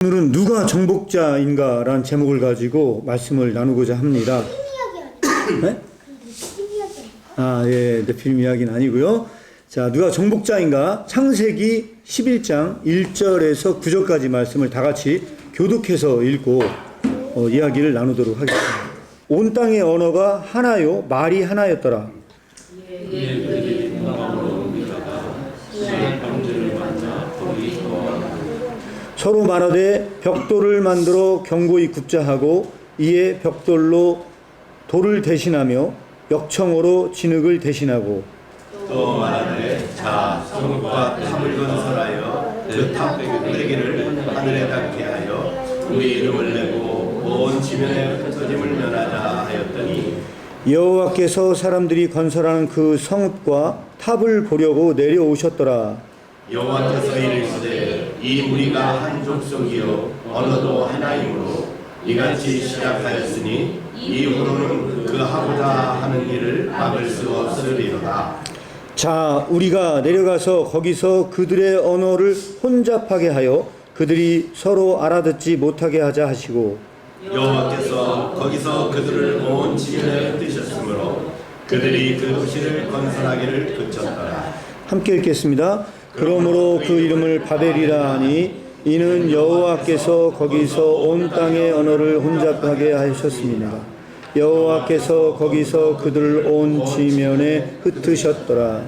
오늘은 누가 정복자인가라는 제목을 가지고 말씀을 나누고자 합니다. 네? 예, 네피림 이야기는 아니고요. 자, 누가 정복자인가? 창세기 11장 1절에서 9절까지 말씀을 다 같이 교독해서 읽고 이야기를 나누도록 하겠습니다. 온 땅의 언어가 하나요, 말이 하나였더라. 서로 말하되 벽돌을 만들어 견고히 굽자 하고 이에 벽돌로 돌을 대신하며 역청으로 진흙을 대신하고 또 말하되 자 성읍과 탑을 건설하여 그 탑 꼭대기를 하늘에 닿게 하여 우리 이름을 내고 온 지면에 흩어짐을 면하자 하였더니 여호와께서 사람들이 건설하는 그 성읍과 탑을 보려고 내려오셨더라. 여호와께서 이르시되 이 무리가 한 족속이요 언어도 하나이므로 이같이 시작하였으니 이후로는 그 하고자 하는 일을 막을 수 없으리로다. 자, 우리가 내려가서 거기서 그들의 언어를 혼잡하게 하여 그들이 서로 알아듣지 못하게 하자 하시고 여호와께서 거기서 그들을 온 지면에 흩으셨으므로 그들이 그 도시를 건설하기를 그쳤더라. 함께 읽겠습니다. 그러므로 그 이름을 바벨이라 하니 이는 여호와께서 거기서 온 땅의 언어를 혼잡하게 하셨습니다. 여호와께서 거기서 그들을 온 지면에 흩으셨더라.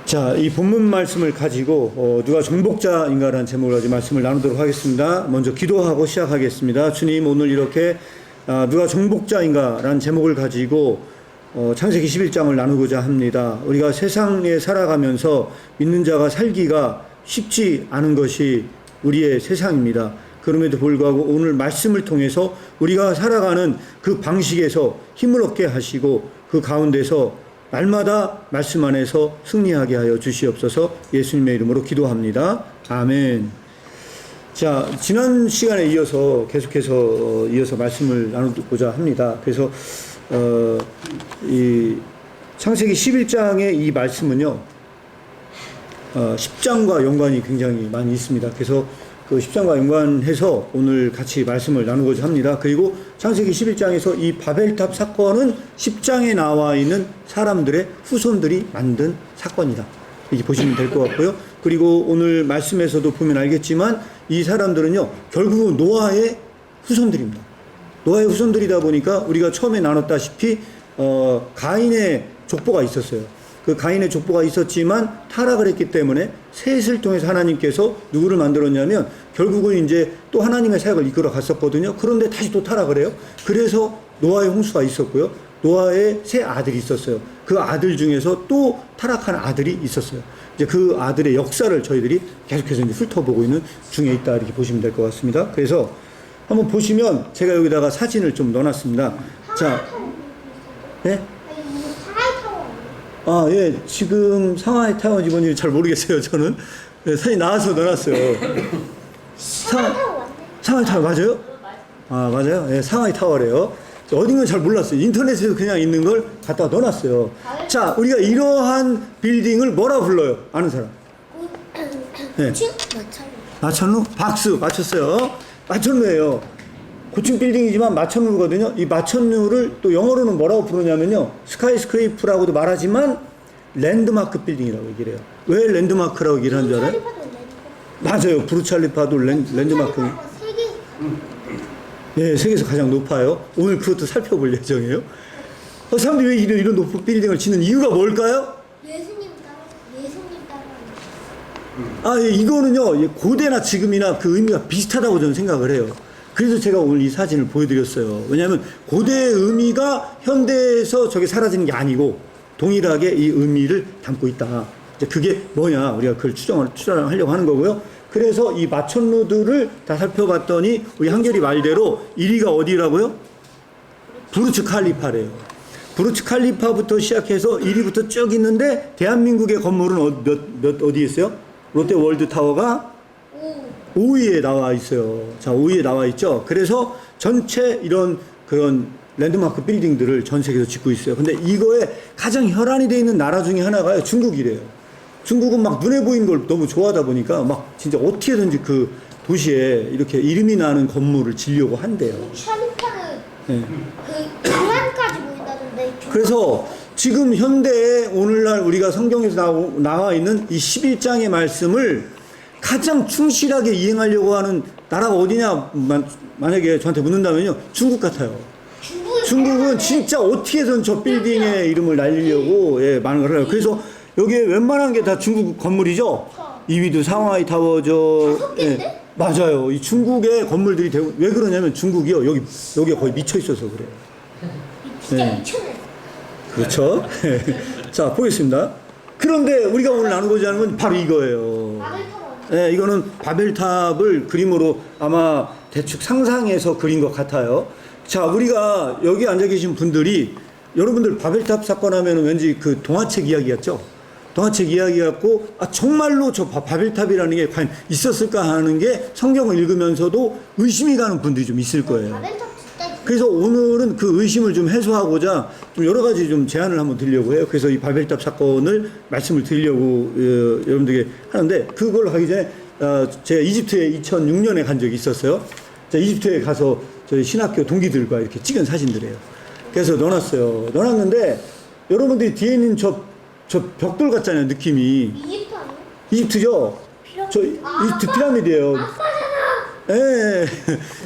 자, 이 본문 말씀을 가지고 누가 정복자인가라는 제목을 가지고 말씀을 나누도록 하겠습니다. 먼저 기도하고 시작하겠습니다. 주님, 오늘 이렇게 누가 정복자인가라는 제목을 가지고 창세기 11장을 나누고자 합니다. 우리가 세상에 살아가면서 믿는 자가 살기가 쉽지 않은 것이 우리의 세상입니다. 그럼에도 불구하고 오늘 말씀을 통해서 우리가 살아가는 그 방식에서 힘을 얻게 하시고 그 가운데서 날마다 말씀 안에서 승리하게 하여 주시옵소서. 예수님의 이름으로 기도합니다. 아멘. 자, 지난 시간에 이어서 계속해서 이어서 말씀을 나누고자 합니다. 그래서 이 창세기 11장의 이 말씀은요, 10장과 연관이 굉장히 많이 있습니다. 그래서 그 10장과 연관해서 오늘 같이 말씀을 나누고자 합니다. 그리고 창세기 11장에서 이 바벨탑 사건은 10장에 나와 있는 사람들의 후손들이 만든 사건이다. 이렇게 보시면 될 것 같고요. 그리고 오늘 말씀에서도 보면 알겠지만 이 사람들은요, 결국은 노아의 후손들입니다. 노아의 후손들이다 보니까 우리가 처음에 나눴다시피 가인의 족보가 있었어요. 그 가인의 족보가 있었지만 타락을 했기 때문에 셋을 통해서 하나님께서 누구를 만들었냐면 결국은 이제 또 하나님의 사역을 이끌어 갔었거든요. 그런데 다시 또 타락을 해요. 그래서 노아의 홍수가 있었고요. 노아의 세 아들이 있었어요. 그 아들 중에서 또 타락한 아들이 있었어요. 이제 그 아들의 역사를 저희들이 계속해서 이제 훑어보고 있는 중에 있다, 이렇게 보시면 될 것 같습니다. 그래서 한번 보시면 제가 여기다가 사진을 좀 넣어놨습니다. 자, 네? 예, 지금 상하이 타워 직원이 잘 모르겠어요, 저는. 네, 사진 나와서 넣어놨어요. 상하이 타워 맞아요? 맞아요? 예, 상하이 타워래요. 어딘가 잘 몰랐어요. 인터넷에서 그냥 있는 걸 갖다 넣어놨어요. 자, 우리가 이러한 빌딩을 뭐라 불러요? 아는 사람? 네. 마천루? 박수! 맞췄어요. 마천루예요. 고층 빌딩이지만 마천루거든요. 이 마천루를 또 영어로는 뭐라고 부르냐면요, 스카이스크레이프라고도 말하지만 랜드마크 빌딩이라고 얘기를 해요. 왜 랜드마크라고 얘기를 하는 줄 알아요? 맞아요. 부르찰리파도 랜드마크. 네, 세계에서 가장 높아요. 오늘 그것도 살펴볼 예정이에요. 사람들이 왜 이런 높은 빌딩을 짓는 이유가 뭘까요? 예수님 따라. 예, 이거는요, 고대나 지금이나 그 의미가 비슷하다고 저는 생각을 해요. 그래서 제가 오늘 이 사진을 보여드렸어요. 왜냐하면 고대의 의미가 현대에서 저게 사라지는 게 아니고 동일하게 이 의미를 담고 있다. 이제 그게 뭐냐, 우리가 그걸 추정하려고 하는 거고요. 그래서 이 마천루들을 다 살펴봤더니 우리 한결이 말대로 1위가 어디라고요? 부르츠 칼리파래요. 부르츠 칼리파부터 시작해서 1위부터 쭉 있는데 대한민국의 건물은 어디 있어요? 롯데 월드 타워가 5위에 나와 있어요. 자, 5위에 나와 있죠. 그래서 전체 이런 그런 랜드마크 빌딩들을 전 세계에서 짓고 있어요. 근데 이거에 가장 혈안이 되어 있는 나라 중에 하나가 중국이래요. 중국은 막 눈에 보이는 걸 너무 좋아하다 보니까 막 진짜 어떻게든지 그 도시에 이렇게 이름이 나는 건물을 짓려고 한대요. 샤리파는 예. 그 공안까지 보인다던데. 그래서 지금 현대에 오늘날 우리가 성경에서 나와 있는 이 11장의 말씀을 가장 충실하게 이행하려고 하는 나라가 어디냐 만약에 저한테 묻는다면요, 중국 같아요. 중국은 진짜 어떻게 해서든 저 빌딩의 이름을 날리려고 많은 걸 해요. 그래서 여기에 웬만한 게 다 중국 건물이죠. 2위도 상하이 타워죠. 5개인데? 맞아요. 이 중국의 건물들이 왜 그러냐면 중국이요, 여기가 거의 미쳐 있어서 그래요. 진짜 네. 미쳤네. 그렇죠? 자, 보겠습니다. 그런데 우리가 오늘 나누고자 하는 건 바로 이거예요. 네, 이거는 바벨탑을 그림으로 아마 대충 상상해서 그린 것 같아요. 자, 우리가 여기 앉아 계신 분들이 여러분들 바벨탑 사건 하면 왠지 그 동화책 이야기 같죠? 동화책 이야기 같고, 아, 정말로 저 바벨탑이라는 게 과연 있었을까 하는 게 성경을 읽으면서도 의심이 가는 분들이 좀 있을 거예요. 바벨탑 진짜. 그래서 오늘은 그 의심을 좀 해소하고자 좀 여러 가지 좀 제안을 한번 드리려고 해요. 그래서 이 바벨탑 사건을 말씀을 드리려고 여러분들에게 하는데, 그걸 하기 전에 제가 이집트에 2006년에 간 적이 있었어요. 자, 이집트에 가서 저희 신학교 동기들과 이렇게 찍은 사진들이에요. 그래서 넣어놨어요. 넣어놨는데 여러분들이 뒤에 있는 저 벽돌 같잖아요, 느낌이. 이집트 아니야? 이집트죠? 저 이집트 피라미드예요. 예,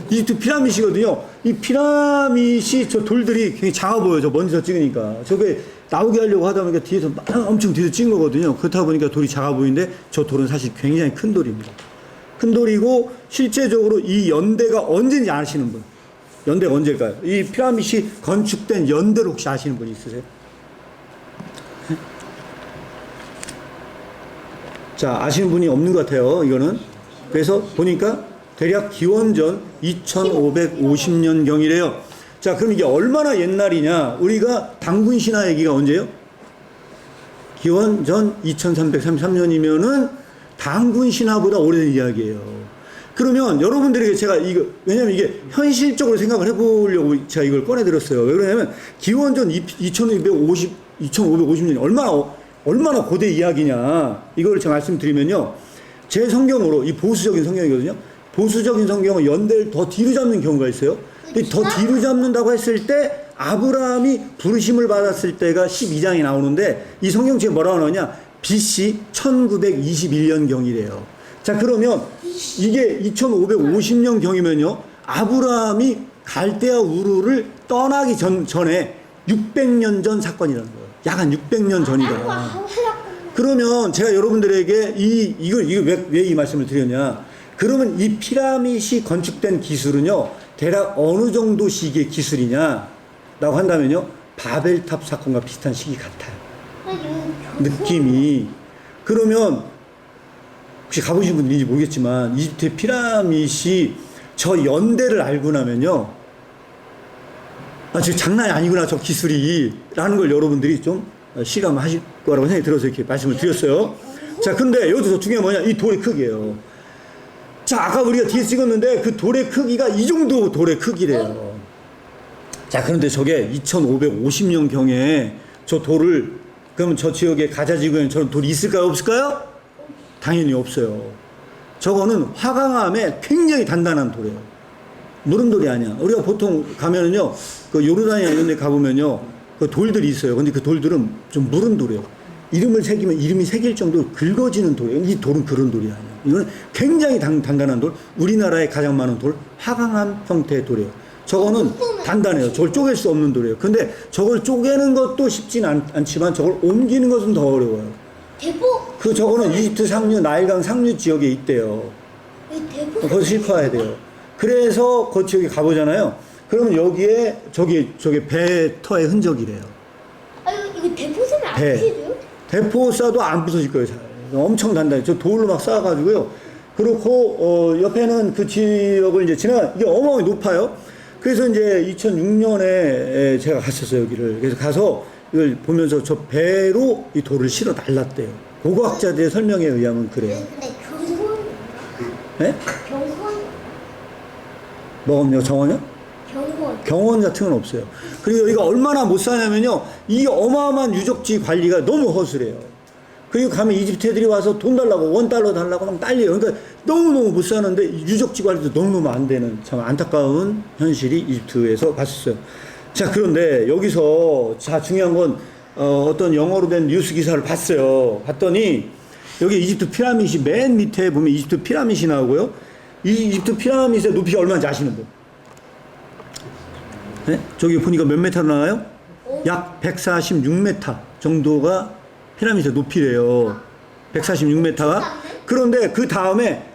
이집트 피라밋이거든요. 이 피라밋이 저 돌들이 굉장히 작아 보여요. 저 먼지서 찍으니까. 저게 나오게 하려고 하다 보니까 뒤에서 엄청 뒤에서 찍은 거거든요. 그렇다 보니까 돌이 작아 보이는데 저 돌은 사실 굉장히 큰 돌입니다. 큰 돌이고 실제적으로 이 연대가 언제인지 아시는 분? 연대가 언제일까요? 이 피라밋이 건축된 연대를 혹시 아시는 분 있으세요? 자, 아시는 분이 없는 것 같아요, 이거는. 그래서 보니까 대략 기원전 2550년경이래요. 자, 그럼 이게 얼마나 옛날이냐? 우리가 당군 신화 얘기가 언제예요? 기원전 2333년이면은 당군 신화보다 오래된 이야기예요. 그러면 여러분들에게 제가 이거, 왜냐면 이게 현실적으로 생각을 해보려고 제가 이걸 꺼내들었어요. 왜 그러냐면 기원전 2550년 얼마나 고대 이야기냐, 이걸 제가 말씀드리면요, 제 성경으로, 이 보수적인 성경이거든요. 보수적인 성경은 연대를 더 뒤로 잡는 경우가 있어요. 더 뒤로 잡는다고 했을 때 아브라함이 부르심을 받았을 때가 12장이 나오는데, 이 성경책에 뭐라고 나오냐, BC 1921년경이래요. 자, 그러면 이게 2550년경이면요, 아브라함이 갈대아 우르를 떠나기 전에 600년 전 사건이라는 거예요. 약 한 600년 전이다. 그러면 제가 여러분들에게 이걸 왜 이 말씀을 드렸냐? 그러면 이 피라밋이 건축된 기술은요, 대략 어느 정도 시기의 기술이냐? 라고 한다면요, 바벨탑 사건과 비슷한 시기 같아요. 느낌이. 그러면 혹시 가보신 분들인지 모르겠지만 이집트의 피라밋이 저 연대를 알고 나면요, 아, 저 장난이 아니구나, 저 기술이, 라는 걸 여러분들이 좀 실감하실 거라고 생각이 들어서 이렇게 말씀을 드렸어요. 자, 근데 여기서 중요한 뭐냐, 이 돌의 크기예요. 자, 아까 우리가 뒤에 찍었는데 그 돌의 크기가 이 정도 돌의 크기래요. 자, 그런데 저게 2550년경에 저 돌을, 그러면 저 지역에 가자지구에는 저런 돌이 있을까요, 없을까요? 당연히 없어요. 저거는 화강암에 굉장히 단단한 돌이에요. 누름돌이 아니야. 우리가 보통 가면은요, 그 요르단이나 이런 데 가보면요, 그 돌들이 있어요. 근데 그 돌들은 좀 무른 돌이에요. 이름을 새기면 이름이 새길 정도로 긁어지는 돌이에요. 이 돌은 그런 돌이 아니에요. 이거는 굉장히 단단한 돌, 우리나라에 가장 많은 돌, 화강암 형태의 돌이에요. 저거는 단단해요. 저걸 쪼갤 수 없는 돌이에요. 근데 저걸 쪼개는 것도 쉽진 않지만 저걸 옮기는 것은 더 어려워요. 저거는 이집트 상류, 나일강 상류 지역에 있대요. 거기서 실패해야 돼요. 그래서 그 지역에 가보잖아요. 그러면 여기에 저게 배터의 흔적이래요. 아, 이거 대포선을 안 치세요? 대포 쏴도 안 부서질 거예요. 잘. 엄청 단단해요. 저 돌로 막 쏴가지고요. 그렇고 옆에는 그 지역을 이제 이게 어마어마하게 높아요. 그래서 이제 2006년에 제가 갔었어요, 여기를. 그래서 가서 이걸 보면서 저 배로 이 돌을 실어 날랐대요. 고고학자들의 설명에 의하면 그래요. 근데 경호원? 네? 경호원? 뭐요? 정원이요? 경호원. 경원 같은 건 없어요. 그리고 여기가 얼마나 못 사냐면요, 이 어마어마한 유적지 관리가 너무 허술해요. 그리고 가면 이집트 애들이 와서 돈 달라고, $1 달라고 막 난리예요. 그러니까 너무너무 못 사는데 유적지 관리도 너무너무 안 되는 참 안타까운 현실이 이집트에서 봤었어요. 자, 그런데 여기서 자 중요한 건 어떤 영어로 된 뉴스 기사를 봤어요. 봤더니 여기 이집트 피라밋이 맨 밑에 보면 이집트 피라밋이 나오고요. 이 이집트 피라밋의 높이가 얼마인지 아시는 분? 네? 저기 보니까 몇 메타로 나와요? 약 146m 정도가 피라밋의 높이래요. 146m가. 그런데 그 다음에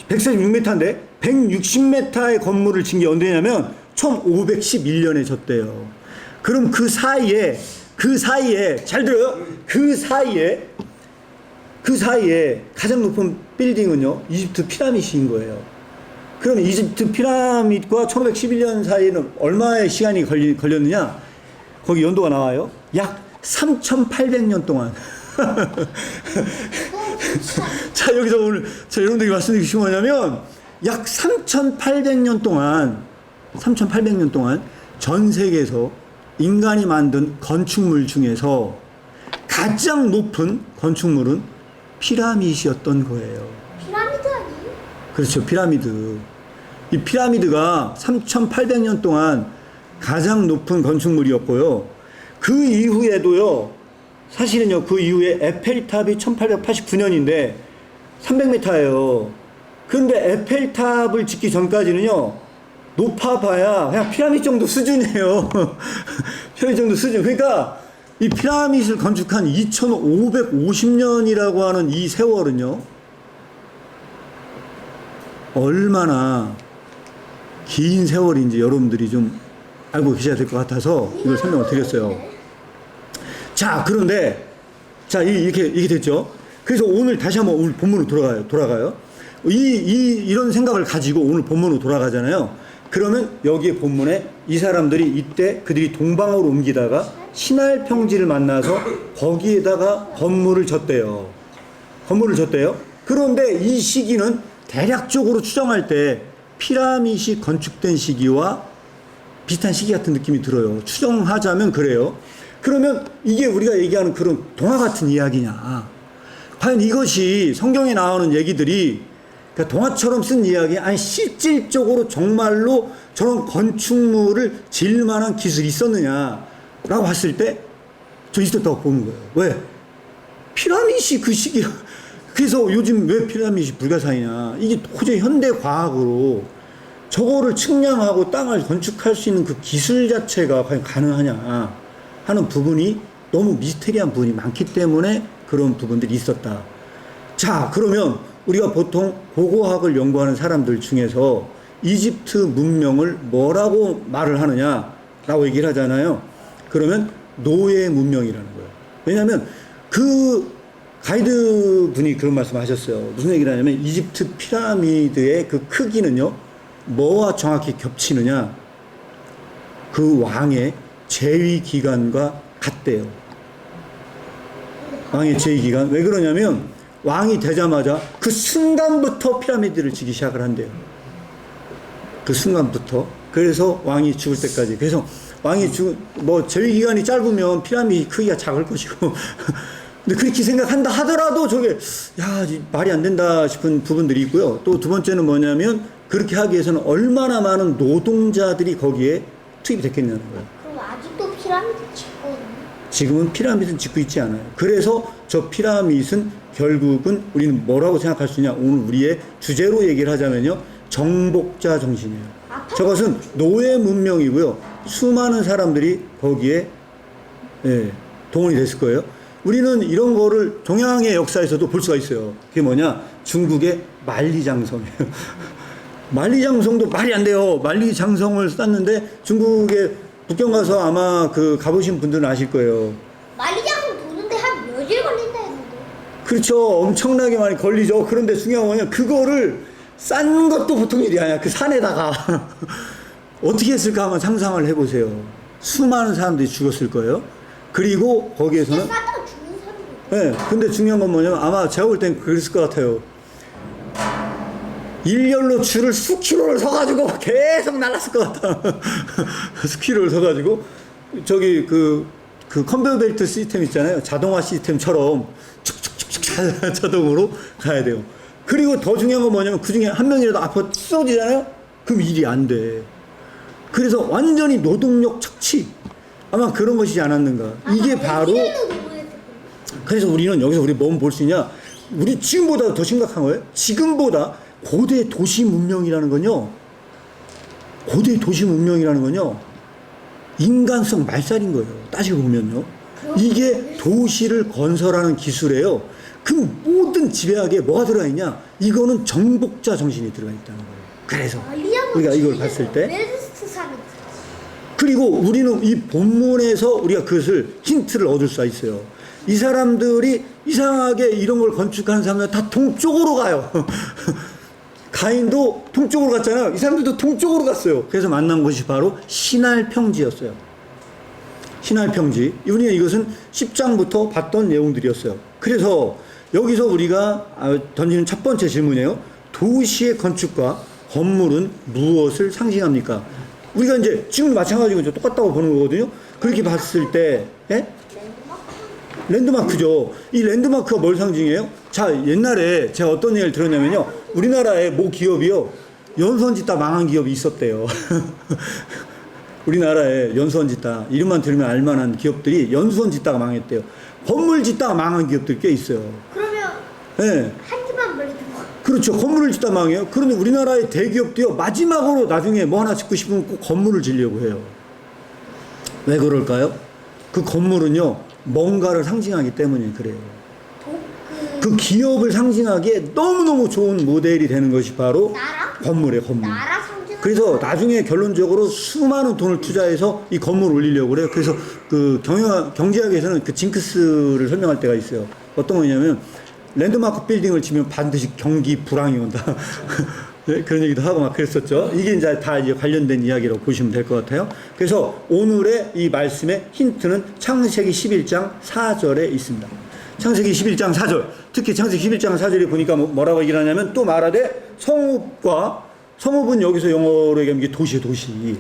146m인데 160m의 건물을 짓는 게 언제냐면 1511년에 졌대요. 그럼 그 사이에 잘 들어요? 그 사이에 가장 높은 빌딩은요 이집트 피라밋인 거예요. 그럼 이집트 피라밋과 1511년 사이에는 얼마의 시간이 걸렸느냐? 거기 연도가 나와요. 약 3,800년 동안. 자, 여기서 오늘 여러분들에게 말씀드리고 싶은 뭐냐면 약 3,800년 동안 전 세계에서 인간이 만든 건축물 중에서 가장 높은 건축물은 피라밋이었던 거예요. 피라미드 아니에요? 그렇죠. 피라미드. 이 피라미드가 3,800년 동안 가장 높은 건축물이었고요. 그 이후에도요, 사실은요, 그 이후에 에펠탑이 1889년인데 300m예요. 그런데 에펠탑을 짓기 전까지는요, 높아봐야 그냥 피라밋 정도 수준이에요. 피라밋 정도 수준. 그러니까 이 피라밋을 건축한 2550년이라고 하는 이 세월은요, 얼마나 긴 세월인지 여러분들이 좀 알고 계셔야 될 것 같아서 이걸 설명을 드렸어요. 자, 그런데, 자, 이렇게 됐죠. 그래서 오늘 다시 한번 오늘 본문으로 돌아가요. 이런 생각을 가지고 오늘 본문으로 돌아가잖아요. 그러면 여기에 본문에 이 사람들이 이때 그들이 동방으로 옮기다가 신할 평지를 만나서 거기에다가 건물을 졌대요. 그런데 이 시기는 대략적으로 추정할 때 피라밋이 건축된 시기와 비슷한 시기 같은 느낌이 들어요. 추정하자면 그래요. 그러면 이게 우리가 얘기하는 그런 동화 같은 이야기냐? 과연 이것이 성경에 나오는 얘기들이 그러니까 동화처럼 쓴 이야기, 아니 실질적으로 정말로 저런 건축물을 지을 만한 기술이 있었느냐라고 봤을 때 저 있었다고 보는 거예요. 왜? 피라밋이 그 시기. 그래서 요즘 왜 피라밋이 불가사의냐? 이게 도저히 현대 과학으로 저거를 측량하고 땅을 건축할 수 있는 그 기술 자체가 과연 가능하냐 하는 부분이 너무 미스테리한 부분이 많기 때문에 그런 부분들이 있었다. 자, 그러면 우리가 보통 고고학을 연구하는 사람들 중에서 이집트 문명을 뭐라고 말을 하느냐라고 얘기를 하잖아요. 그러면 노예 문명이라는 거예요. 왜냐하면 그 가이드 분이 그런 말씀 하셨어요. 무슨 얘기를 하냐면 이집트 피라미드의 그 크기는요, 뭐와 정확히 겹치느냐? 그 왕의 재위 기간과 같대요. 왕의 재위 기간. 왜 그러냐면 왕이 되자마자 그 순간부터 피라미드를 지기 시작을 한대요. 그 순간부터. 그래서 왕이 죽을 때까지. 그래서 왕이 재위 기간이 짧으면 피라미드 크기가 작을 것이고. 근데 그렇게 생각한다 하더라도 저게, 말이 안 된다 싶은 부분들이 있고요. 또 두 번째는 뭐냐면 그렇게 하기 위해서는 얼마나 많은 노동자들이 거기에 투입이 됐겠냐는 거예요. 그럼 아직도 피라미드 짓고 있나요? 지금은 피라밋은 짓고 있지 않아요. 그래서 저 피라밋은 결국은 우리는 뭐라고 생각할 수 있냐? 오늘 우리의 주제로 얘기를 하자면요, 정복자 정신이에요. 저것은 노예 문명이고요. 수많은 사람들이 거기에 동원이 됐을 거예요. 우리는 이런 거를 동양의 역사에서도 볼 수가 있어요. 그게 뭐냐? 중국의 만리장성이에요. 만리장성도 말이 안 돼요. 만리장성을 쌌는데 중국에 북경 가서 아마 가보신 분들은 아실 거예요. 만리장성 도는데 한 며칠 걸린다 했는데. 그렇죠. 엄청나게 많이 걸리죠. 그런데 중요한 건 뭐냐? 그거를 싼 것도 보통 일이 아니야. 그 산에다가. 어떻게 했을까 한번 상상을 해보세요. 수많은 사람들이 죽었을 거예요. 그리고 거기에서는. 싸다가 죽는 사람도 있고. 근데 중요한 건 뭐냐면 아마 제가 볼 땐 그랬을 것 같아요. 일렬로 줄을 수킬로를 서가지고 계속 날랐을 것 같아. 수킬로를 서가지고 저기 그 컨베이어 벨트 시스템 있잖아요. 자동화 시스템처럼 축축축축 자동으로 가야 돼요. 그리고 더 중요한 건 뭐냐면 그 중에 한 명이라도 아파 쓰러지잖아요? 그럼 일이 안 돼. 그래서 완전히 노동력 착취. 아마 그런 것이지 않았는가. 이게 바로, 그래서 우리는 여기서 우리 뭐 볼 수 있냐? 우리 지금보다 더 심각한 거예요. 지금보다 고대 도시 문명이라는 건요. 고대 도시 문명이라는 건요. 인간성 말살인 거예요. 따지고 보면요. 이게 도시를 건설하는 기술이에요. 그 모든 지배하게 뭐가 들어가 있냐? 이거는 정복자 정신이 들어가 있다는 거예요. 그래서 우리가 이걸 봤을 때, 그리고 우리는 이 본문에서 우리가 그것을 힌트를 얻을 수가 있어요. 이 사람들이 이상하게 이런 걸 건축하는 사람들 다 동쪽으로 가요. 가인도 동쪽으로 갔잖아요. 이 사람들도 동쪽으로 갔어요. 그래서 만난 곳이 바로 신할 평지였어요. 신할 평지. 우리는 이것은 10장부터 봤던 내용들이었어요. 그래서 여기서 우리가 던지는 첫 번째 질문이에요. 도시의 건축과 건물은 무엇을 상징합니까? 우리가 이제 지금 마찬가지고 이제 똑같다고 보는 거거든요. 그렇게 봤을 때, 예? 랜드마크죠. 이 랜드마크가 뭘 상징해요? 자, 옛날에 제가 어떤 얘기를 들었냐면요. 우리나라의 모 기업이요. 연수원 짓다 망한 기업이 있었대요. 우리나라에 연수원 짓다. 이름만 들으면 알만한 기업들이 연수원 짓다가 망했대요. 건물 짓다가 망한 기업들이 꽤 있어요. 그러면 네. 한 집만 멀리 그렇죠. 건물을 짓다 망해요. 그런데 우리나라의 대기업도요. 마지막으로 나중에 뭐 하나 짓고 싶으면 꼭 건물을 지려고 해요. 왜 그럴까요? 그 건물은요. 뭔가를 상징하기 때문에 그래요. 그 기업을 상징하기에 너무너무 좋은 모델이 되는 것이 바로 나라? 건물이에요. 건물. 나라 상징. 그래서 나중에 결론적으로 수많은 돈을 투자해서 이 건물을 올리려고 그래요. 그래서 그 경제학에서는 그 징크스를 설명할 때가 있어요. 어떤 거냐면 랜드마크 빌딩을 지면 반드시 경기 불황이 온다. 네, 그런 얘기도 하고 막 그랬었죠. 이게 이제 다 이제 관련된 이야기라고 보시면 될 것 같아요. 그래서 오늘의 이 말씀의 힌트는 창세기 11장 4절에 있습니다. 창세기 11장 4절. 특히 창세기 11장 4절에 보니까 뭐라고 얘기를 하냐면 또 말하되 성읍은 여기서 영어로 얘기하면 이게 도시예요, 도시.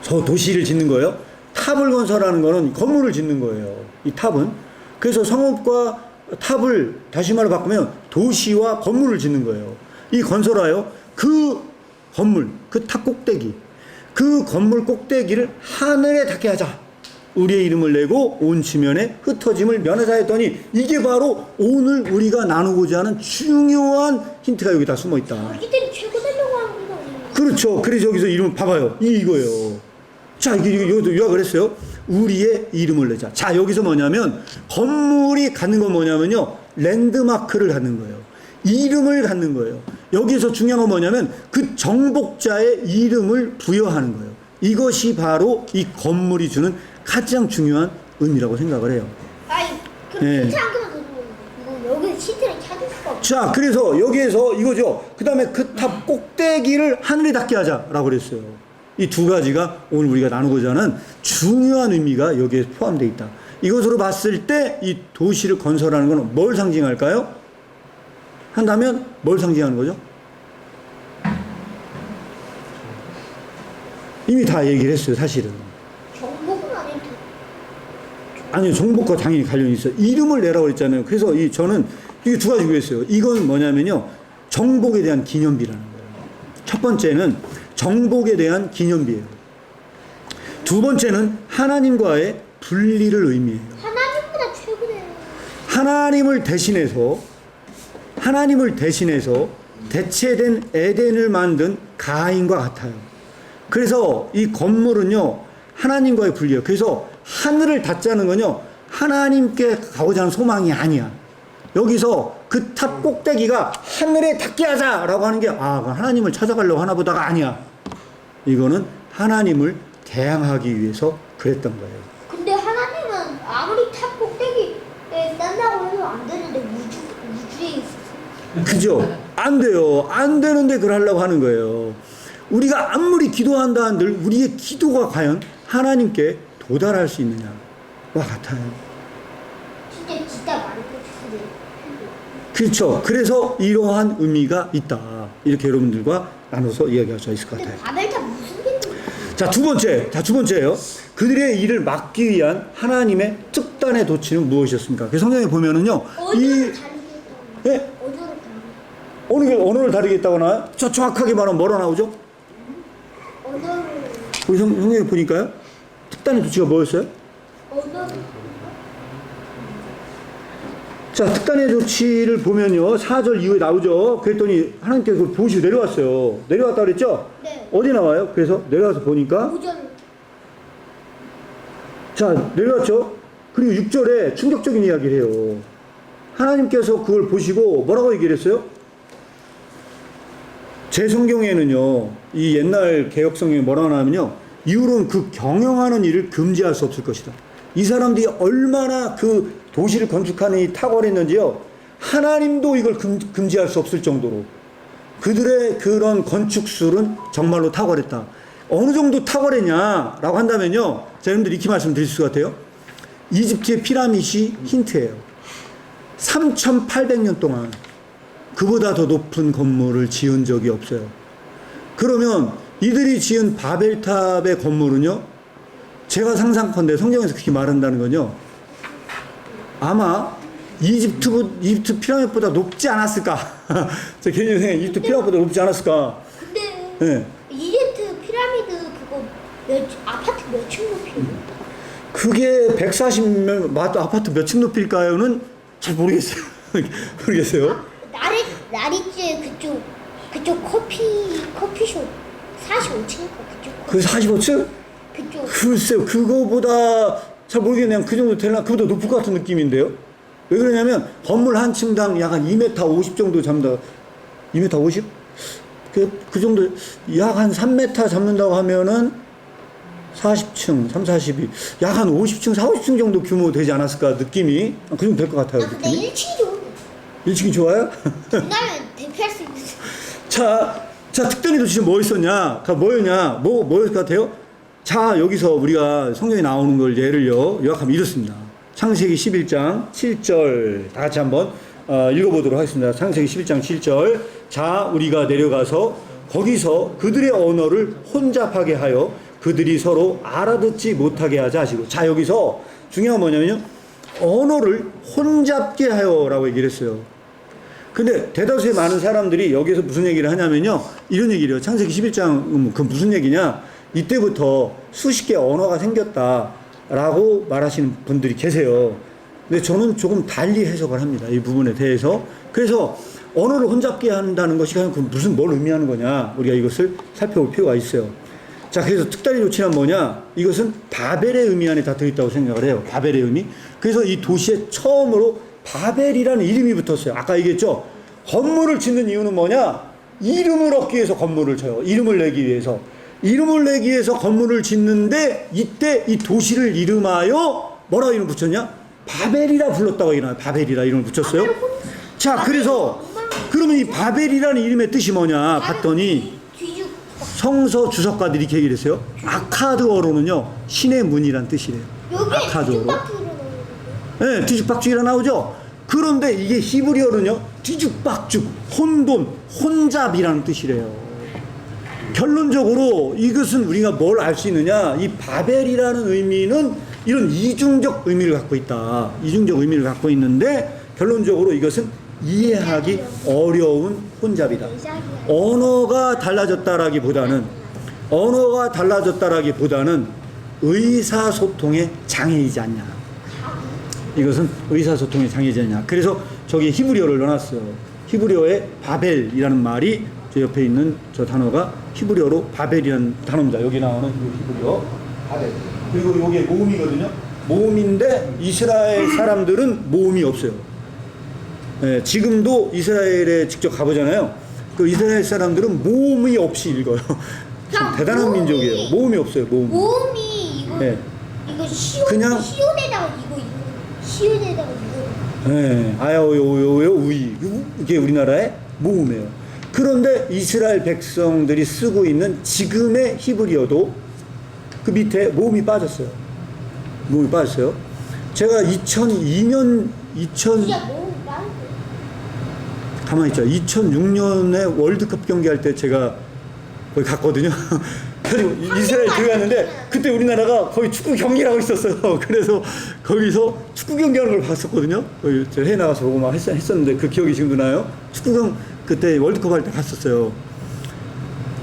도시를 짓는 거예요. 탑을 건설하는 거는 건물을 짓는 거예요. 이 탑은. 그래서 성읍과 탑을 다시 말로 바꾸면 도시와 건물을 짓는 거예요. 이 건설하여 그 건물, 그 탑 꼭대기, 그 건물 꼭대기를 하늘에 닿게 하자. 우리의 이름을 내고 온 지면에 흩어짐을 면하자 했더니 이게 바로 오늘 우리가 나누고자 하는 중요한 힌트가 여기 다 숨어 있다. 자기들이 최고 되려고 하는 거 아니에요? 그렇죠. 그래서 여기서 이름을 봐봐요. 이거예요. 자, 여기도 요약을 했어요. 우리의 이름을 내자. 자, 여기서 뭐냐면 건물이 갖는 건 뭐냐면요. 랜드마크를 갖는 거예요. 이름을 갖는 거예요. 여기서 중요한 건 뭐냐면 그 정복자의 이름을 부여하는 거예요. 이것이 바로 이 건물이 주는 가장 중요한 의미라고 생각을 해요. 아니, 그럼 네. 힌트 한 개만 더 주면 이거 여기 힌트를 찾을 수가 없어. 자, 그래서 여기에서 이거죠. 그 다음에 그 탑 꼭대기를 하늘에 닿게 하자라고 그랬어요. 이 두 가지가 오늘 우리가 나누고자 하는 중요한 의미가 여기에 포함되어 있다. 이것으로 봤을 때 이 도시를 건설하는 것은 뭘 상징할까요? 한다면 뭘 상징하는 거죠? 이미 다 얘기를 했어요, 사실은. 정복은 아닐 텐데. 아니요, 정복과 당연히 관련이 있어요. 이름을 내라고 그랬잖아요. 그래서 저는 이게 두 가지 구했어요. 이건 뭐냐면요, 정복에 대한 기념비라는 거예요. 첫 번째는 정복에 대한 기념비예요. 두 번째는 하나님과의 분리를 의미해요. 하나님보다 최고네요. 하나님을 대신해서 대체된 에덴을 만든 가인과 같아요. 그래서 이 건물은요, 하나님과의 분리예요. 그래서 하늘을 닿자는 건요, 하나님께 가고자 하는 소망이 아니야. 여기서 그 탑 꼭대기가 하늘에 닿게 하자라고 하는 게, 하나님을 찾아가려고 하나 보다가 아니야. 이거는 하나님을 대항하기 위해서 그랬던 거예요. 근데 하나님은 아무리 탑 꼭대기에 딴다고 해도 안 되는데 우주에 있어서. 그죠? 안 돼요. 안 되는데 그걸 하려고 하는 거예요. 우리가 아무리 기도한다 한들 우리의 기도가 과연 하나님께 도달할 수 있느냐와 같아요. 진짜 많이 보시네. 그렇죠. 그래서 이러한 의미가 있다. 이렇게 여러분들과 나눠서 이야기할 수 있을 것 근데 같아요. 바벨탑 무슨 개념이야? 자, 두 번째예요. 그들의 일을 막기 위한 하나님의 특단의 도치는 무엇이었습니까? 그 성경에 보면은요. 어디로 다르게 했다고? 예? 어디로 다르게? 어느 게 언어를 다르게 했다고 나와요? 저 정확하게 말하면 뭐라 나오죠? 언어를 우리 성경에 보니까요. 특단의 조치가 뭐였어요? 언어를 자, 특단의 조치를 보면요. 4절 이후에 나오죠. 그랬더니 하나님께서 그걸 보시고 내려왔어요. 내려왔다 그랬죠? 네. 어디 나와요? 그래서 내려와서 보니까 5절 자, 내려왔죠? 그리고 6절에 충격적인 이야기를 해요. 하나님께서 그걸 보시고 뭐라고 얘기를 했어요? 제 성경에는요, 이 옛날 개혁 성경에 뭐라고 나오냐면요, 이후로는 그 경영하는 일을 금지할 수 없을 것이다. 이 사람들이 얼마나 그 도시를 건축하는 이 탁월했는지요, 하나님도 이걸 금지할 수 없을 정도로 그들의 그런 건축술은 정말로 탁월했다. 어느 정도 탁월했냐라고 한다면요, 자, 여러분들 이렇게 말씀드릴 수 같아요. 이집트의 피라밋이 힌트예요. 3,800년 동안 그보다 더 높은 건물을 지은 적이 없어요. 그러면 이들이 지은 바벨탑의 건물은요, 제가 상상컨대 성경에서 그렇게 말한다는 건요, 아마 이집트 피라밋보다 높지 않았을까? 제 개인적인 생각에 이집트 피라밋보다 높지 않았을까? 근데 네. 이집트 피라미드 그거 아파트 몇 층 높이에요? 그게 140명, 아파트 몇 층 높일까요는 잘 모르겠어요. 모르겠어요. 나리째 그쪽 커피숍 45층인가 그쪽 그 45층? 그쪽 글쎄요, 그거보다 잘 모르겠네요. 그 정도 되나? 그보다 높을 것 같은 느낌인데요. 왜 그러냐면 건물 한 층당 약 한 2m 50 정도 잡는다. 2m 50? 그 정도, 약 한 3m 잡는다고 하면은 40층, 3, 42, 약 한 50층, 4, 50층 정도 규모 되지 않았을까, 느낌이. 그 정도 될 것 같아요, 근데 느낌이. 1층이 좋은데 1층이 좋아요? 된다면 대피할 수 있는 자, 특단의 조치는 뭐 있었냐? 뭐였냐? 뭐였을 것 같아요? 자, 여기서 우리가 성경에 나오는 걸 예를요, 요약하면 이렇습니다. 창세기 11장 7절 다 같이 한번 읽어보도록 하겠습니다. 창세기 11장 7절. 자, 우리가 내려가서 거기서 그들의 언어를 혼잡하게 하여 그들이 서로 알아듣지 못하게 하자 하시고. 자, 여기서 중요한 건 뭐냐면요, 언어를 혼잡게 하여라고 얘기를 했어요. 근데 대다수의 많은 사람들이 여기서 무슨 얘기를 하냐면요, 이런 얘기를 해요. 창세기 11장 그 무슨 얘기냐, 이때부터 수십 개의 언어가 생겼다라고 말하시는 분들이 계세요. 근데 저는 조금 달리 해석을 합니다, 이 부분에 대해서. 그래서 언어를 혼잡게 한다는 것이 뭘 의미하는 거냐, 우리가 이것을 살펴볼 필요가 있어요. 자, 그래서 특단의 조치는 뭐냐, 이것은 바벨의 의미 안에 다 들어있다고 생각을 해요. 바벨의 의미. 그래서 이 도시에 처음으로 바벨이라는 이름이 붙었어요. 아까 얘기했죠. 건물을 짓는 이유는 뭐냐, 이름을 얻기 위해서 건물을 쳐요. 이름을 내기 위해서. 이름을 내기 위해서 건물을 짓는데, 이때 이 도시를 이름하여 뭐라 이름 붙였냐, 바벨이라 불렀다고 얘기하나요. 바벨이라 이름을 붙였어요. 자, 그래서 그러면 이 바벨이라는 이름의 뜻이 뭐냐 봤더니 뒤죽 성서 주석가들이 이렇게 얘기를 했어요. 아카드어로는요, 신의 문이란 뜻이래요. 여기 아카드어로. 뒤죽박죽으로 나오는데 네, 뒤죽박죽이라 나오죠. 그런데 이게 히브리어는요, 뒤죽박죽, 혼돈, 혼잡이라는 뜻이래요. 결론적으로 이것은 우리가 뭘 알 수 있느냐, 이 바벨이라는 의미는 이런 이중적 의미를 갖고 있다. 이중적 의미를 갖고 있는데, 결론적으로 이것은 이해하기 어려운 혼잡이다. 언어가 달라졌다라기보다는 의사소통의 장애이지 않냐. 이것은 의사소통의 장애이지 않냐. 그래서 저기 히브리어를 넣어놨어요. 히브리어에 바벨이라는 말이 저 옆에 있는 저 단어가 히브리어로 바벨이라는 단어입니다. 여기 나오는 히브리어 바벨. 그리고 이게 모음이거든요. 모음인데 이스라엘 사람들은 모음이 없어요. 네, 지금도 이스라엘에 직접 가보잖아요. 그 이스라엘 사람들은 모음이 없이 읽어요. 참 대단한 민족이에요. 모음이 없어요. 모음이 이거 네. 이거 그냥- 시오데다가 이거 시오데다가 이거 네, 아야오요요요 우이, 이게 우리나라의 모음이에요. 그런데 이스라엘 백성들이 쓰고 있는 지금의 히브리어도 그 밑에 모음이 빠졌어요. 모음이 빠졌어요. 제가 2002년 진짜 모음이 빠르대. 가만히 있죠. 2006년에 월드컵 경기할 때 제가 거기 갔거든요. 그리고 이스라엘 교회 갔는데 그때 우리나라가 거의 축구 경기를 하고 있었어요. 그래서 거기서 축구 경기하는 걸 봤었거든요. 거기 제가 해외 나가서 보고 막 했었는데 그 기억이 지금도 나요. 그때 월드컵 할 때 갔었어요.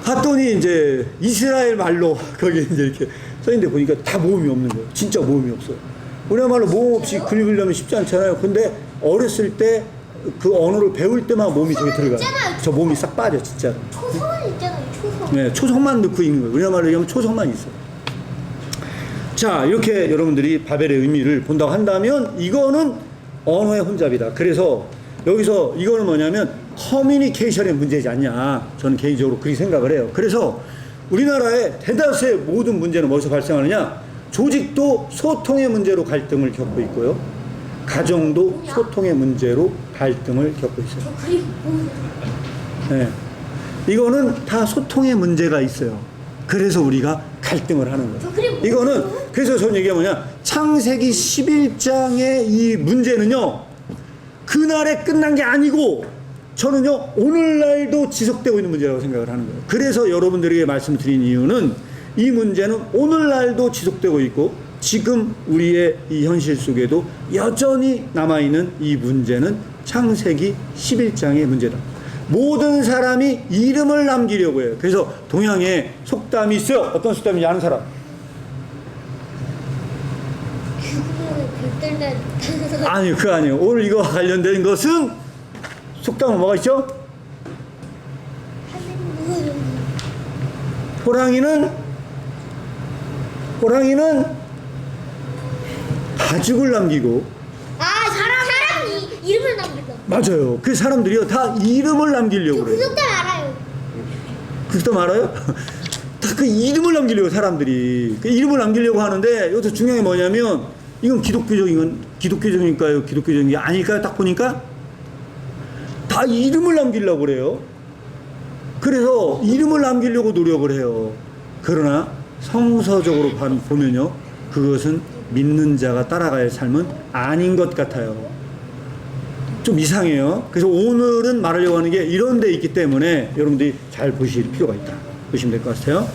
갔더니 이제 이스라엘 말로 거기 이제 이렇게 써있는데 보니까 다 모음이 없는 거예요. 진짜 모음이 없어요. 우리나라 모음 없이 글 읽으려면 쉽지 않잖아요. 근데 어렸을 때 그 언어를 배울 때만 모음이 저기 들어가요. 있잖아요. 저 모음이 싹 빠져, 진짜로. 초성은 있잖아요. 초성. 네, 초성만 넣고 읽는 거예요. 우리나라 말로 얘기하면 초성만 있어요. 자, 이렇게 여러분들이 바벨의 의미를 본다고 한다면 이거는 언어의 혼잡이다. 그래서 여기서 이거는 뭐냐면 커뮤니케이션의 문제지 않냐. 저는 개인적으로 그렇게 생각을 해요. 그래서 우리나라의 대다수의 모든 문제는 뭐에서 발생하느냐? 조직도 소통의 문제로 갈등을 겪고 있고요. 가정도 소통의 문제로 갈등을 겪고 있어요. 저 그림 보세요. 네. 이거는 다 소통의 문제가 있어요. 그래서 우리가 갈등을 하는 저 거예요. 그림 이거는 그래서 저는 얘기하면 뭐냐, 창세기 11장의 이 문제는요, 그날에 끝난 게 아니고 저는요 오늘날도 지속되고 있는 문제라고 생각을 하는 거예요. 그래서 여러분들에게 말씀드린 이유는 이 문제는 오늘날도 지속되고 있고 지금 우리의 이 현실 속에도 여전히 남아있는 이 문제는 창세기 11장의 문제다. 모든 사람이 이름을 남기려고 해요. 그래서 동양에 속담이 있어요. 어떤 속담인지 아는 사람? 그거는 별들날 아니요, 그거 아니에요. 오늘 이거와 관련된 것은 속담은 뭐가 있죠? 호랑이는 가죽을 남기고, 사람이 이름을 남긴다. 맞아요. 그 사람들이요 다 이름을 남기려고 저 그 그래요. 속담 알아요. 그 속담 알아요? 다 그 이름을 남기려고 사람들이 그 이름을 남기려고 하는데 여기서 중요한 게 뭐냐면 이건 기독교적인가요? 기독교적인 게 아닐까요? 딱 보니까 다 이름을 남기려고 그래요. 그래서 이름을 남기려고 노력을 해요. 그러나 성서적으로 보면요, 그것은 믿는 자가 따라가야 할 삶은 아닌 것 같아요. 좀 이상해요. 그래서 오늘은 말하려고 하는 게 이런 데 있기 때문에 여러분들이 잘 보실 필요가 있다. 보시면 될 것 같아요.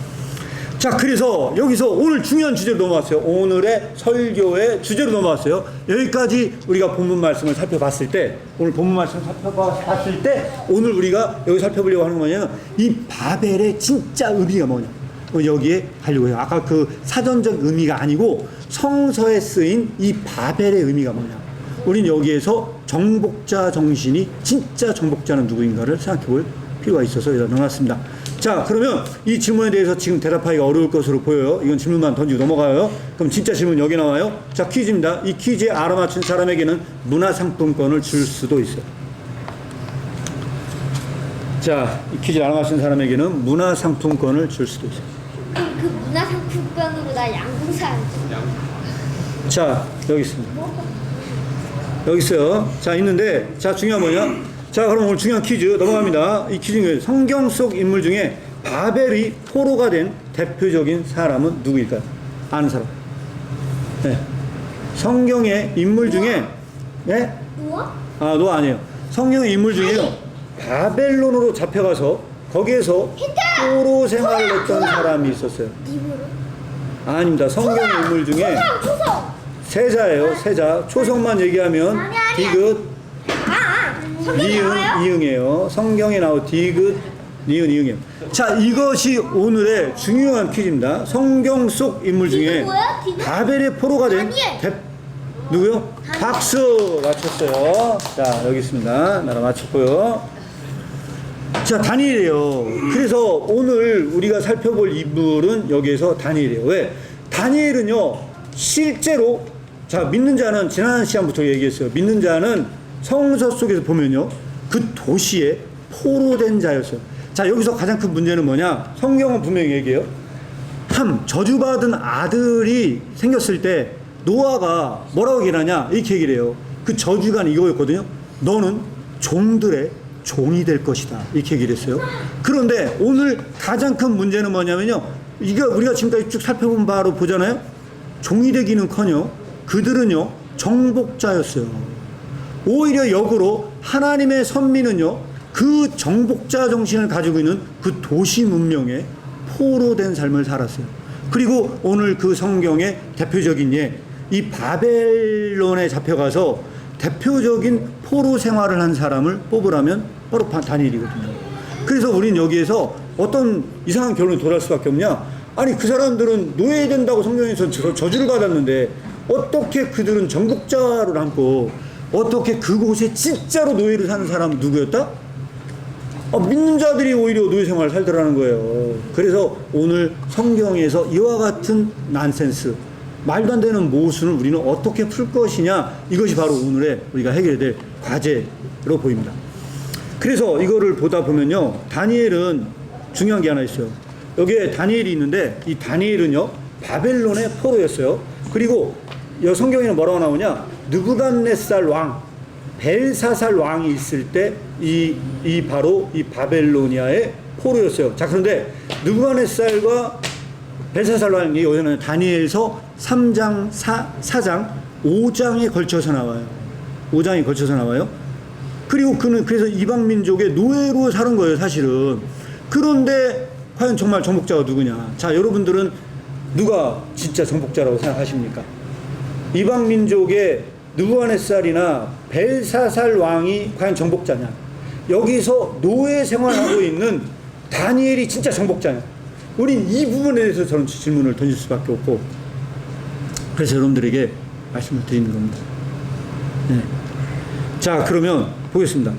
자, 그래서 여기서 오늘 중요한 주제로 넘어왔어요. 오늘의 설교의 주제로 넘어왔어요. 여기까지 우리가 본문 말씀을 살펴봤을 때, 오늘 본문 말씀을 살펴봤을 때, 오늘 우리가 여기 살펴보려고 하는 건 뭐냐면, 이 바벨의 진짜 의미가 뭐냐. 여기에 하려고 해요. 아까 그 사전적 의미가 아니고 성서에 쓰인 이 바벨의 의미가 뭐냐. 우린 여기에서 정복자 정신이, 진짜 정복자는 누구인가를 생각해 볼 필요가 있어서 여기다 넣어놨습니다. 자, 그러면 이 질문에 대해서 지금 대답하기가 어려울 것으로 보여요. 이건 질문만 던지고 넘어가요. 그럼 진짜 질문 여기 나와요. 자, 퀴즈입니다. 이 퀴즈에 알아맞힌 사람에게는 문화상품권을 줄 수도 있어요. 자, 이 퀴즈를 알아맞힌 사람에게는 문화상품권을 줄 수도 있어요. 그 문화상품권으로 나 양궁 사야지. 자, 여기 있습니다. 여기 있어요. 자, 있는데, 자, 중요한 뭐냐? 자, 그럼 오늘 중요한 퀴즈 넘어갑니다. 이 퀴즈는 성경 속 인물 중에 바벨이 포로가 된 대표적인 사람은 누구일까요? 아는 사람? 네. 성경의 인물 중에, 네? 노아? 아, 노아 아니에요. 성경의 인물 중에요, 바벨론으로 잡혀가서 거기에서 포로 생활을 했던 사람이 있었어요. 니브로? 아닙니다. 성경의 인물 중에 초성. 세자예요. 세자. 초성만 얘기하면 아니야. 디귿, 성경에 니은, 나와요? 이응이에요. 성경에 나온 디귿, 니은, 이응이에요. 자, 이것이 오늘의 중요한 퀴즈입니다. 성경 속 인물 중에 디귿 뭐야? 디귿? 바벨의 포로가 된 다니엘. 누구요? 박수 맞췄어요. 자, 여기 있습니다. 나라 맞췄고요. 자, 다니엘이에요. 그래서 오늘 우리가 살펴볼 인물은 여기에서 다니엘이에요. 왜? 다니엘은요, 실제로, 자, 믿는 자는 지난 시간부터 얘기했어요. 믿는 자는 성서 속에서 보면요, 그 도시에 포로된 자였어요. 자, 여기서 가장 큰 문제는 뭐냐? 성경은 분명히 얘기해요. 저주받은 아들이 생겼을 때 노아가 뭐라고 얘기하냐? 이렇게 얘기를 해요. 그 저주가 이거였거든요. 너는 종들의 종이 될 것이다. 이렇게 얘기를 했어요. 그런데 오늘 가장 큰 문제는 뭐냐면요, 이거 우리가 지금까지 쭉 살펴본 바로 보잖아요. 종이 되기는커녕 그들은요, 정복자였어요. 오히려 역으로 하나님의 선민은요, 그 정복자 정신을 가지고 있는 그 도시 문명에 포로된 삶을 살았어요. 그리고 오늘 그 성경의 대표적인 예, 이 바벨론에 잡혀가서 대표적인 포로 생활을 한 사람을 뽑으라면 바로 다니엘이거든요. 그래서 우리는 여기에서 어떤 이상한 결론이 돌아올 수밖에 없냐? 아니 그 사람들은 노예된다고 성경에서 저주를 받았는데 어떻게 그들은 정복자로 남고 어떻게 그곳에 진짜로 노예를 사는 사람은 누구였다? 믿는 자들이 오히려 노예 생활을 살더라는 거예요. 그래서 오늘 성경에서 이와 같은 난센스, 말도 안 되는 모순을 우리는 어떻게 풀 것이냐, 이것이 바로 오늘의 우리가 해결해야 될 과제로 보입니다. 그래서 이거를 보다 보면요, 다니엘은 중요한 게 하나 있어요. 여기에 다니엘이 있는데 이 다니엘은요 바벨론의 포로였어요. 그리고 성경에는 뭐라고 나오냐, 느부갓네살 왕, 벨사살 왕이 있을 때 바로 이 바벨로니아의 포로였어요. 자, 그런데 느부갓네살과 벨사살 왕이 여기는 다니엘서 3장, 4장, 5장에 걸쳐서 나와요. 5장에 걸쳐서 나와요. 그리고 그는 그래서 이방 민족의 노예로 사는 거예요, 사실은. 그런데 과연 정말 정복자가 누구냐? 자, 여러분들은 누가 진짜 정복자라고 생각하십니까? 이방 민족의 느부갓네살이나 벨사살 왕이 과연 정복자냐? 여기서 노예 생활하고 있는 다니엘이 진짜 정복자냐? 우린 이 부분에 대해서 저는 질문을 던질 수밖에 없고, 그래서 여러분들에게 말씀을 드리는 겁니다. 네. 자, 그러면 보겠습니다.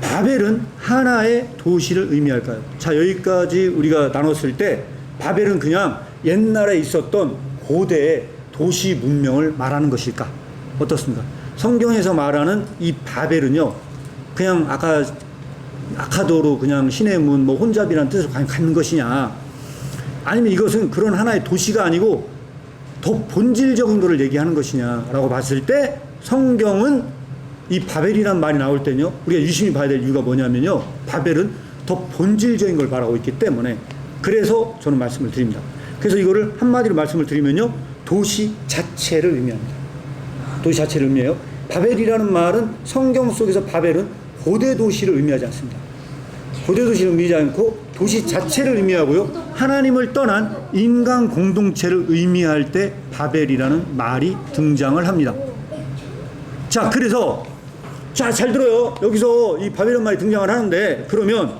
바벨은 하나의 도시를 의미할까요? 자, 여기까지 우리가 나눴을 때 바벨은 그냥 옛날에 있었던 고대의 도시 문명을 말하는 것일까? 어떻습니까? 성경에서 말하는 이 바벨은요, 그냥 아카도로 그냥 신의 문, 뭐 혼잡이라는 뜻을 과연 갖는 것이냐? 아니면 이것은 그런 하나의 도시가 아니고 더 본질적인 것을 얘기하는 것이냐라고 봤을 때 성경은 이 바벨이란 말이 나올 때는요, 우리가 유심히 봐야 될 이유가 뭐냐면요, 바벨은 더 본질적인 걸 말하고 있기 때문에, 그래서 저는 말씀을 드립니다. 그래서 이거를 한마디로 말씀을 드리면요, 도시 자체를 의미합니다. 도시 자체를 의미해요. 바벨이라는 말은 성경 속에서 바벨은 고대 도시를 의미하지 않습니다. 고대 도시를 의미하지 않고 도시 자체를 의미하고요, 하나님을 떠난 인간 공동체를 의미할 때 바벨이라는 말이 등장을 합니다. 자, 그래서 잘 들어요. 여기서 이 바벨이라는 말이 등장을 하는데, 그러면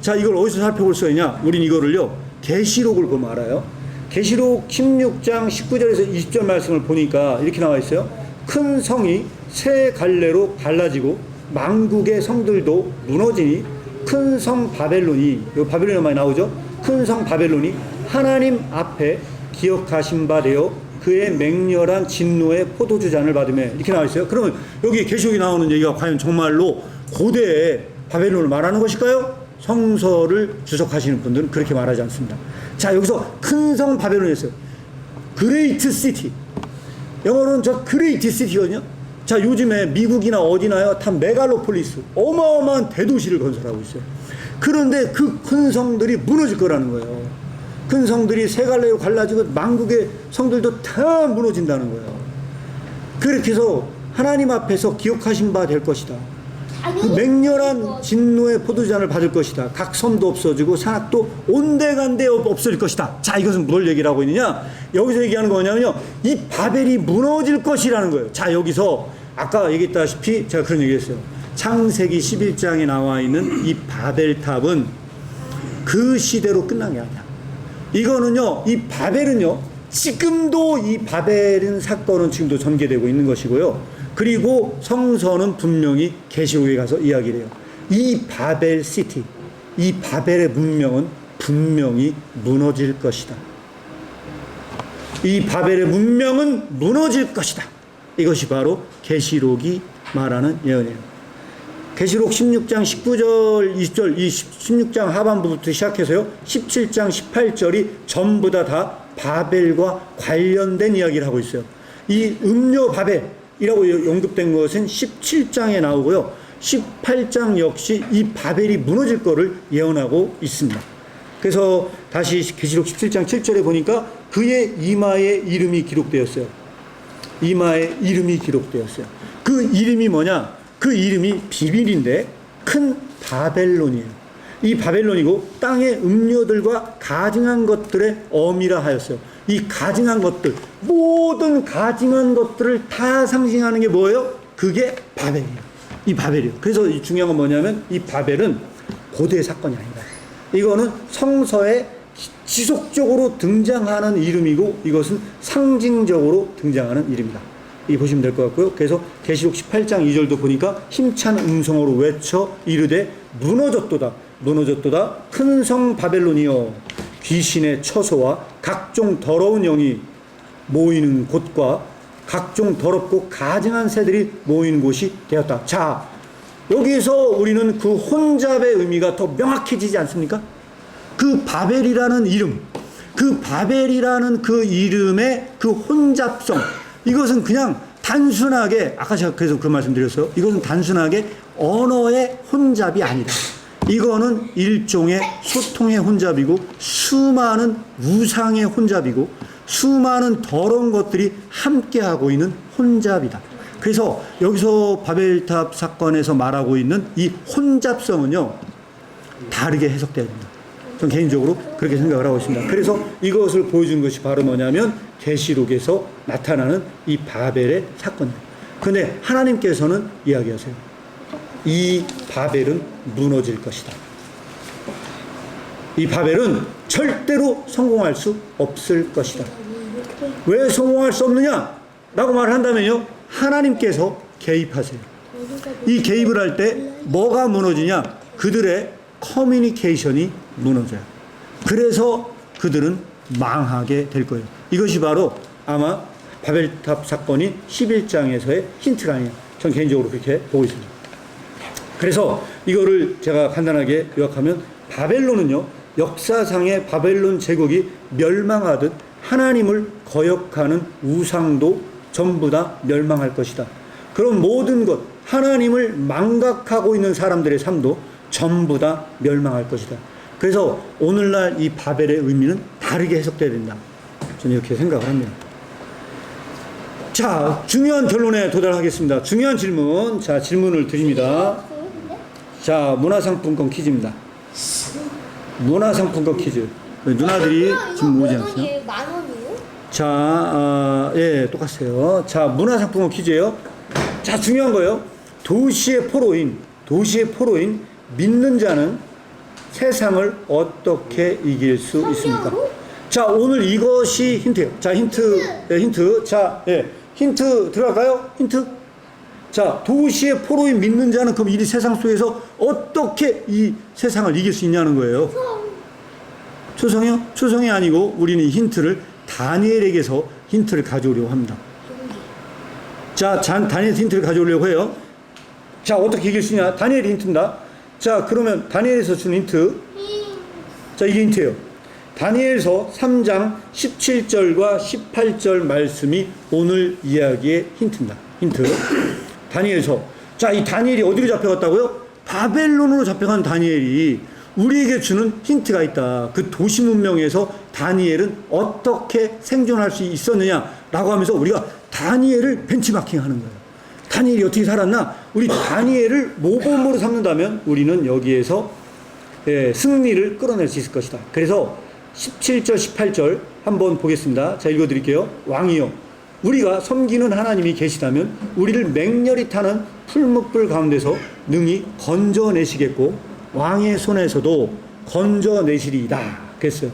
자, 이걸 어디서 살펴볼 수 있냐? 우린 이거를요, 계시록을 보면 알아요. 계시록 16장 19절에서 20절 말씀을 보니까 이렇게 나와 있어요. 큰 성이 새 갈래로 갈라지고 만국의 성들도 무너지니 큰 성 바벨론이, 여기 바벨론이 많이 나오죠. 큰 성 바벨론이 하나님 앞에 기억하신 바 되어 그의 맹렬한 진노의 포도주 잔을 받으며, 이렇게 나와 있어요. 그러면 여기 계시록이 나오는 얘기가 과연 정말로 고대의 바벨론을 말하는 것일까요? 성서를 주석하시는 분들은 그렇게 말하지 않습니다. 자, 여기서 큰 성 바벨론이었어요. 그레이트 시티. 영어로는 저 그레이트 시티거든요. 자, 요즘에 미국이나 어디나요, 다 메갈로폴리스, 어마어마한 대도시를 건설하고 있어요. 그런데 그 큰 성들이 무너질 거라는 거예요. 큰 성들이 세 갈래로 갈라지고 만국의 성들도 다 무너진다는 거예요. 그렇게 해서 하나님 앞에서 기억하신 바 될 것이다. 그 맹렬한 진노의 포도주잔을 받을 것이다. 각 섬도 없어지고 산악도 온데간데 없어질 것이다. 자, 이것은 뭘 얘기를 하고 있느냐? 여기서 얘기하는 거냐면요, 이 바벨이 무너질 것이라는 거예요. 자, 여기서 아까 얘기했다시피 제가 그런 얘기했어요. 창세기 11장에 나와 있는 이 바벨탑은 그 시대로 끝난 게 아니야. 이거는요, 이 바벨은요, 지금도 이 바벨은 사건은 지금도 전개되고 있는 것이고요. 그리고 성서는 분명히 계시록에 가서 이야기를 해요. 이 바벨 시티, 이 바벨의 문명은 분명히 무너질 것이다. 이 바벨의 문명은 무너질 것이다. 이것이 바로 계시록이 말하는 예언이에요. 계시록 16장 19절 20절, 이 16장 하반부부터 시작해서요, 17장 18절이 전부 다 바벨과 관련된 이야기를 하고 있어요. 이 음료 바벨이라고 언급된 것은 17장에 나오고요, 18장 역시 이 바벨이 무너질 거를 예언하고 있습니다. 그래서 다시 계시록 17장 7절에 보니까 그의 이마에 이름이 기록되었어요. 이마에 이름이 기록되었어요. 그 이름이 뭐냐? 그 이름이 비밀인데 큰 바벨론이에요. 이 바벨론이고 땅의 음료들과 가증한 것들의 어미라 하였어요. 이 가증한 것들, 모든 가증한 것들을 다 상징하는 게 뭐예요? 그게 바벨이에요. 이 바벨이요. 그래서 이 중요한 건 뭐냐면 이 바벨은 고대 사건이 아니다. 이거는 성서에 지속적으로 등장하는 이름이고 이것은 상징적으로 등장하는 이름이다. 이 보시면 될 것 같고요. 그래서 계시록 18장 2절도 보니까 힘찬 음성으로 외쳐 이르되 무너졌도다. 무너졌도다. 큰 성 바벨론이여 귀신의 처소와 각종 더러운 영이 모이는 곳과 각종 더럽고 가증한 새들이 모이는 곳이 되었다. 자, 여기서 우리는 그 혼잡의 의미가 더 명확해지지 않습니까? 그 바벨이라는 이름, 그 바벨이라는 그 이름의 그 혼잡성, 이것은 그냥 단순하게, 아까 제가 그래서 그 말씀 드렸어요. 이것은 단순하게 언어의 혼잡이 아니다. 이거는 일종의 소통의 혼잡이고 수많은 우상의 혼잡이고 수많은 더러운 것들이 함께하고 있는 혼잡이다. 그래서 여기서 바벨탑 사건에서 말하고 있는 이 혼잡성은요, 다르게 해석돼야 됩니다. 전 개인적으로 그렇게 생각을 하고 있습니다. 그래서 이것을 보여준 것이 바로 뭐냐면 계시록에서 나타나는 이 바벨의 사건입니다. 그런데 하나님께서는 이야기하세요. 이 바벨은 무너질 것이다. 이 바벨은 절대로 성공할 수 없을 것이다. 왜 성공할 수 없느냐? 라고 말한다면요, 하나님께서 개입하세요. 이 개입을 할 때 뭐가 무너지냐? 그들의 커뮤니케이션이 무너져요. 그래서 그들은 망하게 될 거예요. 이것이 바로 아마 바벨탑 사건인 11장에서의 힌트가 아니에요. 전 개인적으로 그렇게 보고 있습니다. 그래서 이거를 제가 간단하게 요약하면 바벨론은요, 역사상의 바벨론 제국이 멸망하듯 하나님을 거역하는 우상도 전부 다 멸망할 것이다. 그런 모든 것, 하나님을 망각하고 있는 사람들의 삶도 전부 다 멸망할 것이다. 그래서 오늘날 이 바벨의 의미는 다르게 해석돼야 된다. 저는 이렇게 생각을 합니다. 자, 중요한 결론에 도달하겠습니다. 중요한 질문. 자, 질문을 드립니다. 자, 문화상품권 퀴즈입니다. 문화상품권 퀴즈. 누나들이 지금 오지 않았어요? 만 원이에요? 자, 예, 똑같아요. 자, 문화상품권 퀴즈예요. 자, 중요한 거예요. 도시의 포로인 믿는 자는 세상을 어떻게 이길 수 있습니까? 자, 오늘 이것이 힌트예요. 자, 힌트. 자, 예, 힌트 들어갈까요? 힌트. 자, 도시의 포로인 믿는 자는 그럼 이 세상 속에서 어떻게 이 세상을 이길 수 있냐는 거예요. 초성이요? 초성이 아니고 우리는 힌트를 다니엘에게서 힌트를 가져오려고 합니다. 자, 다니엘에서 힌트를 가져오려고 해요. 자, 어떻게 이길 수 있냐? 다니엘이 힌트입니다. 자, 그러면 다니엘에서 준 힌트. 자, 이게 힌트예요. 다니엘서 3장 17절과 18절 말씀이 오늘 이야기의 힌트입니다. 힌트. 다니엘서. 자, 이 다니엘이 어디로 잡혀갔다고요? 바벨론으로 잡혀간 다니엘이 우리에게 주는 힌트가 있다. 그 도시 문명에서 다니엘은 어떻게 생존할 수 있었느냐라고 하면서 우리가 다니엘을 벤치마킹 하는 거예요. 다니엘이 어떻게 살았나? 우리 다니엘을 모범으로 삼는다면 우리는 여기에서 승리를 끌어낼 수 있을 것이다. 그래서 17절, 18절 한번 보겠습니다. 자, 읽어드릴게요. 왕이여, 우리가 섬기는 하나님이 계시다면 우리를 맹렬히 타는 풀무불 가운데서 능히 건져내시겠고 왕의 손에서도 건져내시리이다. 그랬어요.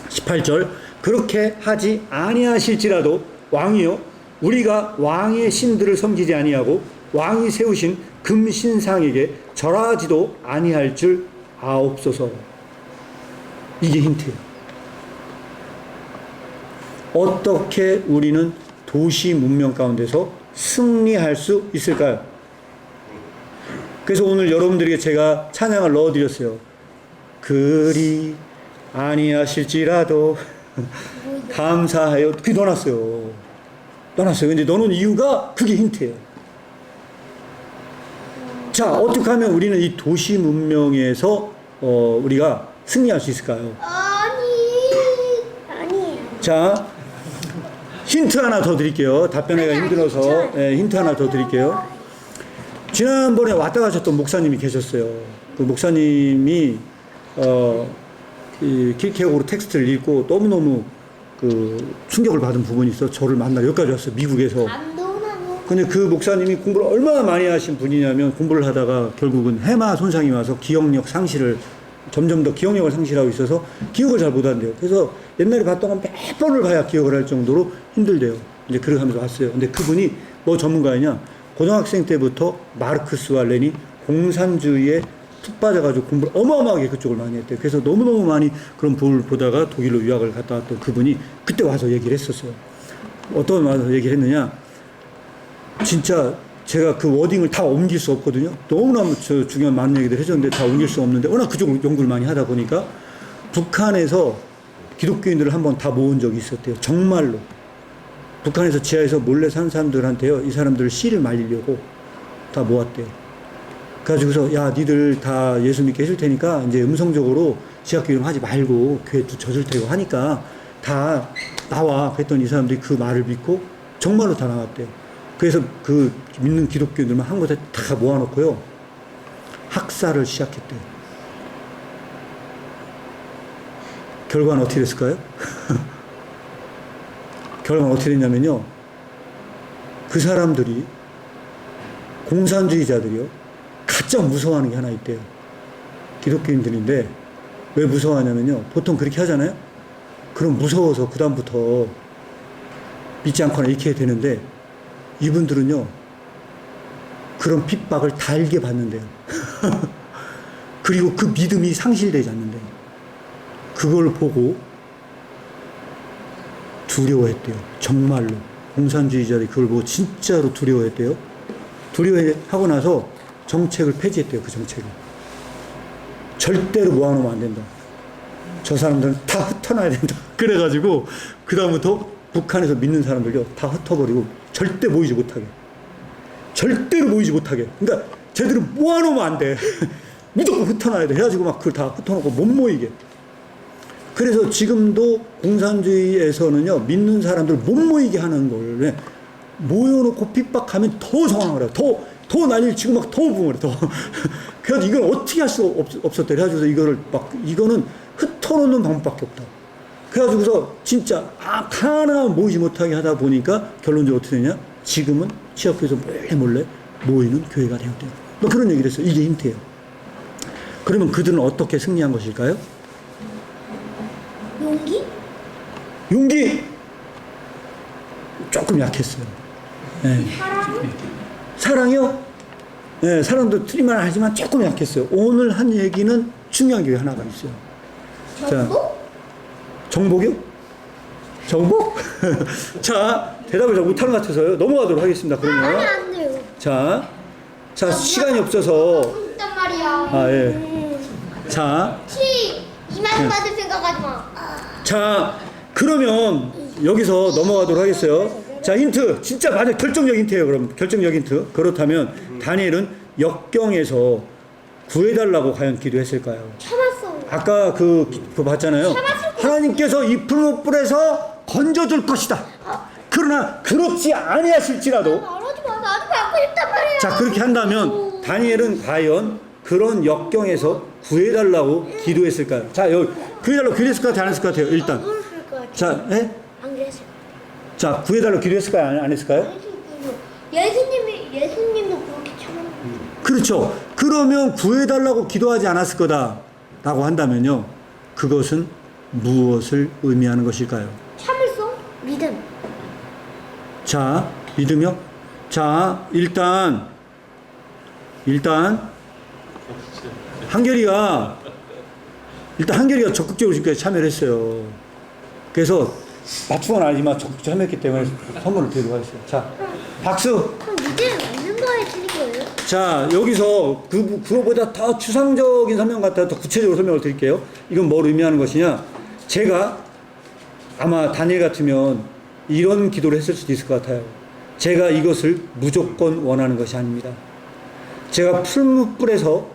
18절, 그렇게 하지 아니하실지라도 왕이여, 우리가 왕의 신들을 섬기지 아니하고 왕이 세우신 금신상에게 절하지도 아니할 줄 아옵소서. 이게 힌트예요. 어떻게 우리는 도시 문명 가운데서 승리할 수 있을까요? 그래서 오늘 여러분들에게 제가 찬양을 넣어드렸어요. 그리 아니하실지라도 감사해요. 그게 넣어놨어요. 근데 넣어놓은 이유가 그게 힌트예요. 자, 어떻게 하면 우리는 이 도시 문명에서 우리가 승리할 수 있을까요? 아니. 자, 힌트 하나 더 드릴게요. 답변하기가 힘들어서 힌트 하나 더 드릴게요. 지난번에 왔다 가셨던 목사님이 계셨어요. 그 목사님이 이 킬케고르 텍스트를 읽고 너무너무 그 충격을 받은 부분이 있어 저를 만나러 여기까지 왔어요. 미국에서. 감동하고. 근데 그 목사님이 공부를 얼마나 많이 하신 분이냐면 공부를 하다가 결국은 해마 손상이 와서 기억력 상실을 점점 더 기억력을 상실하고 있어서 기억을 잘 못한대요. 그래서 옛날에 봤던 건 몇 번을 봐야 기억을 할 정도로 힘들대요. 이제 그렇게 하면서 왔어요. 근데 그분이 뭐 전문가이냐? 고등학생 때부터 마르크스와 레닌 공산주의에 푹 빠져가지고 공부를 어마어마하게 그쪽을 많이 했대요. 그래서 너무너무 많이 그런 부를 보다가 독일로 유학을 갔다 왔던 그분이 그때 와서 얘기를 했었어요. 어떤 와서 얘기를 했느냐? 진짜 제가 그 워딩을 다 옮길 수 없거든요. 너무나 중요한 많은 얘기들 해줬는데 다 옮길 수 없는데 워낙 그쪽 연구를 많이 하다 보니까 북한에서 기독교인들을 한번 다 모은 적이 있었대요. 정말로. 북한에서 지하에서 몰래 산 사람들한테요. 이 사람들을 씨를 말리려고 다 모았대요. 그래가지고서 야 니들 다 예수 믿게 해줄 테니까 이제 음성적으로 지하교 이름 하지 말고 교회 또 젖을 테고 하니까 다 나와. 그랬더니 이 사람들이 그 말을 믿고 정말로 다 나왔대요. 그래서 그 믿는 기독교인들만 한 곳에 다 모아놓고요. 학살을 시작했대요. 결과는 어떻게 됐을까요? 결과는 어떻게 됐냐면요. 그 사람들이 공산주의자들이요. 가장 무서워하는 게 하나 있대요. 기독교인들인데 왜 무서워하냐면요. 보통 그렇게 하잖아요. 그럼 무서워서 그 다음부터 믿지 않거나 이렇게 되는데 이분들은요. 그런 핍박을 달게 받는데요. 그리고 그 믿음이 상실되지 않는데요. 그걸 보고 두려워했대요. 정말로. 공산주의자들이 그걸 보고 진짜로 두려워했대요. 두려워하고 나서 정책을 폐지했대요. 그 정책을. 절대로 모아놓으면 안 된다. 저 사람들은 다 흩어놔야 된다. 그래가지고 그 다음부터 북한에서 믿는 사람들요. 다 흩어버리고 절대 모이지 못하게. 절대로 모이지 못하게. 그러니까 쟤들을 모아놓으면 안 돼. 무조건 흩어놔야 돼. 해가지고 막 그걸 다 흩어놓고 못 모이게. 그래서 지금도 공산주의에서는요, 믿는 사람들 못 모이게 하는 걸, 모여놓고 핍박하면 더 성황을 해요. 더 난리를 치고 막 더 붕을 해, 더. 그래서 이걸 어떻게 할 수가 없었대. 그래가지고서 이거를 이거는 흩어놓는 방법밖에 없다. 그래가지고서 진짜, 하나만 모이지 못하게 하다 보니까 결론적으로 어떻게 되냐? 지금은 취업해서 몰래 모이는 교회가 되었대요. 뭐 그런 얘기를 했어요. 이게 힌트예요. 그러면 그들은 어떻게 승리한 것일까요? 용기! 조금 약했어요. 네. 사랑이요? 네, 사랑도 틀리만 하지만 조금 약했어요. 오늘 한 얘기는 중요한 게 하나가 있어요. 정복? 정복이요? 정복? 자, 대답을 잘 못하는 것 같아서요. 넘어가도록 하겠습니다. 그러면. 아니, 안 돼요. 자, 시간이 없어서. 있단 말이야. 예. 자. 이 말씀 받을 생각하지 마. 자, 그러면 여기서 넘어가도록 하겠어요. 자, 힌트. 진짜 맞아. 결정적 힌트예요. 그럼 결정적 힌트. 그렇다면 다니엘은 역경에서 구해달라고 과연 기도했을까요? 참았어. 아까 그거 봤잖아요. 하나님께서 이 풀무불에서 건져줄 것이다. 그러나 그렇지 아니하실지라도. 말하지 마. 나도 받고 싶단 말이야. 자, 그렇게 한다면 다니엘은 과연 그런 역경에서 구해달라고 기도했을까요? 자, 여기 구해달라고 기도했을 것 같아요? 안 했을 것 같아요? 일단. 자, 예? 안 그랬을 것 자, 구해달라고 기도했을까요? 안 했을까요? 예수님도 그렇게 참았는데. 그렇죠. 그러면 구해달라고 기도하지 않았을 거다라고 한다면요. 그것은 무엇을 의미하는 것일까요? 참을성? 믿음. 자, 믿음요? 자, 일단 한결이가 적극적으로 지금까지 참여를 했어요. 그래서 맞춘 건 아니지만 적극적으로 참여했기 때문에 선물을 드리도록 하겠습니다. 자, 박수! 그럼 믿음 있는 거에 틀린 거예요? 자, 여기서 그거보다 더 추상적인 설명 같아 더 구체적으로 설명을 드릴게요. 이건 뭘 의미하는 것이냐? 제가 아마 다니엘 같으면 이런 기도를 했을 수도 있을 것 같아요. 제가 이것을 무조건 원하는 것이 아닙니다. 제가 풀무불에서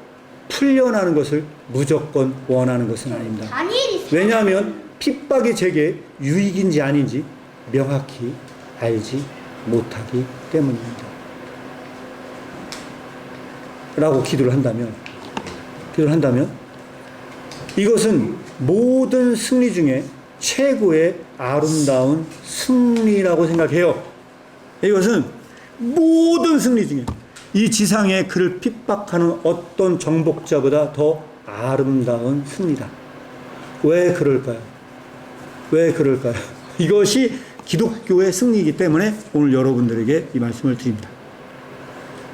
풀려나는 것을 무조건 원하는 것은 아닙니다. 다니엘이 왜냐하면 핍박이 제게 유익인지 아닌지 명확히 알지 못하기 때문입니다. 라고 기도를 한다면 이것은 모든 승리 중에 최고의 아름다운 승리라고 생각해요. 이것은 모든 승리 중에 이 지상에 그를 핍박하는 어떤 정복자보다 더 아름다운 승리다. 왜 그럴까요? 왜 그럴까요? 이것이 기독교의 승리이기 때문에 오늘 여러분들에게 이 말씀을 드립니다.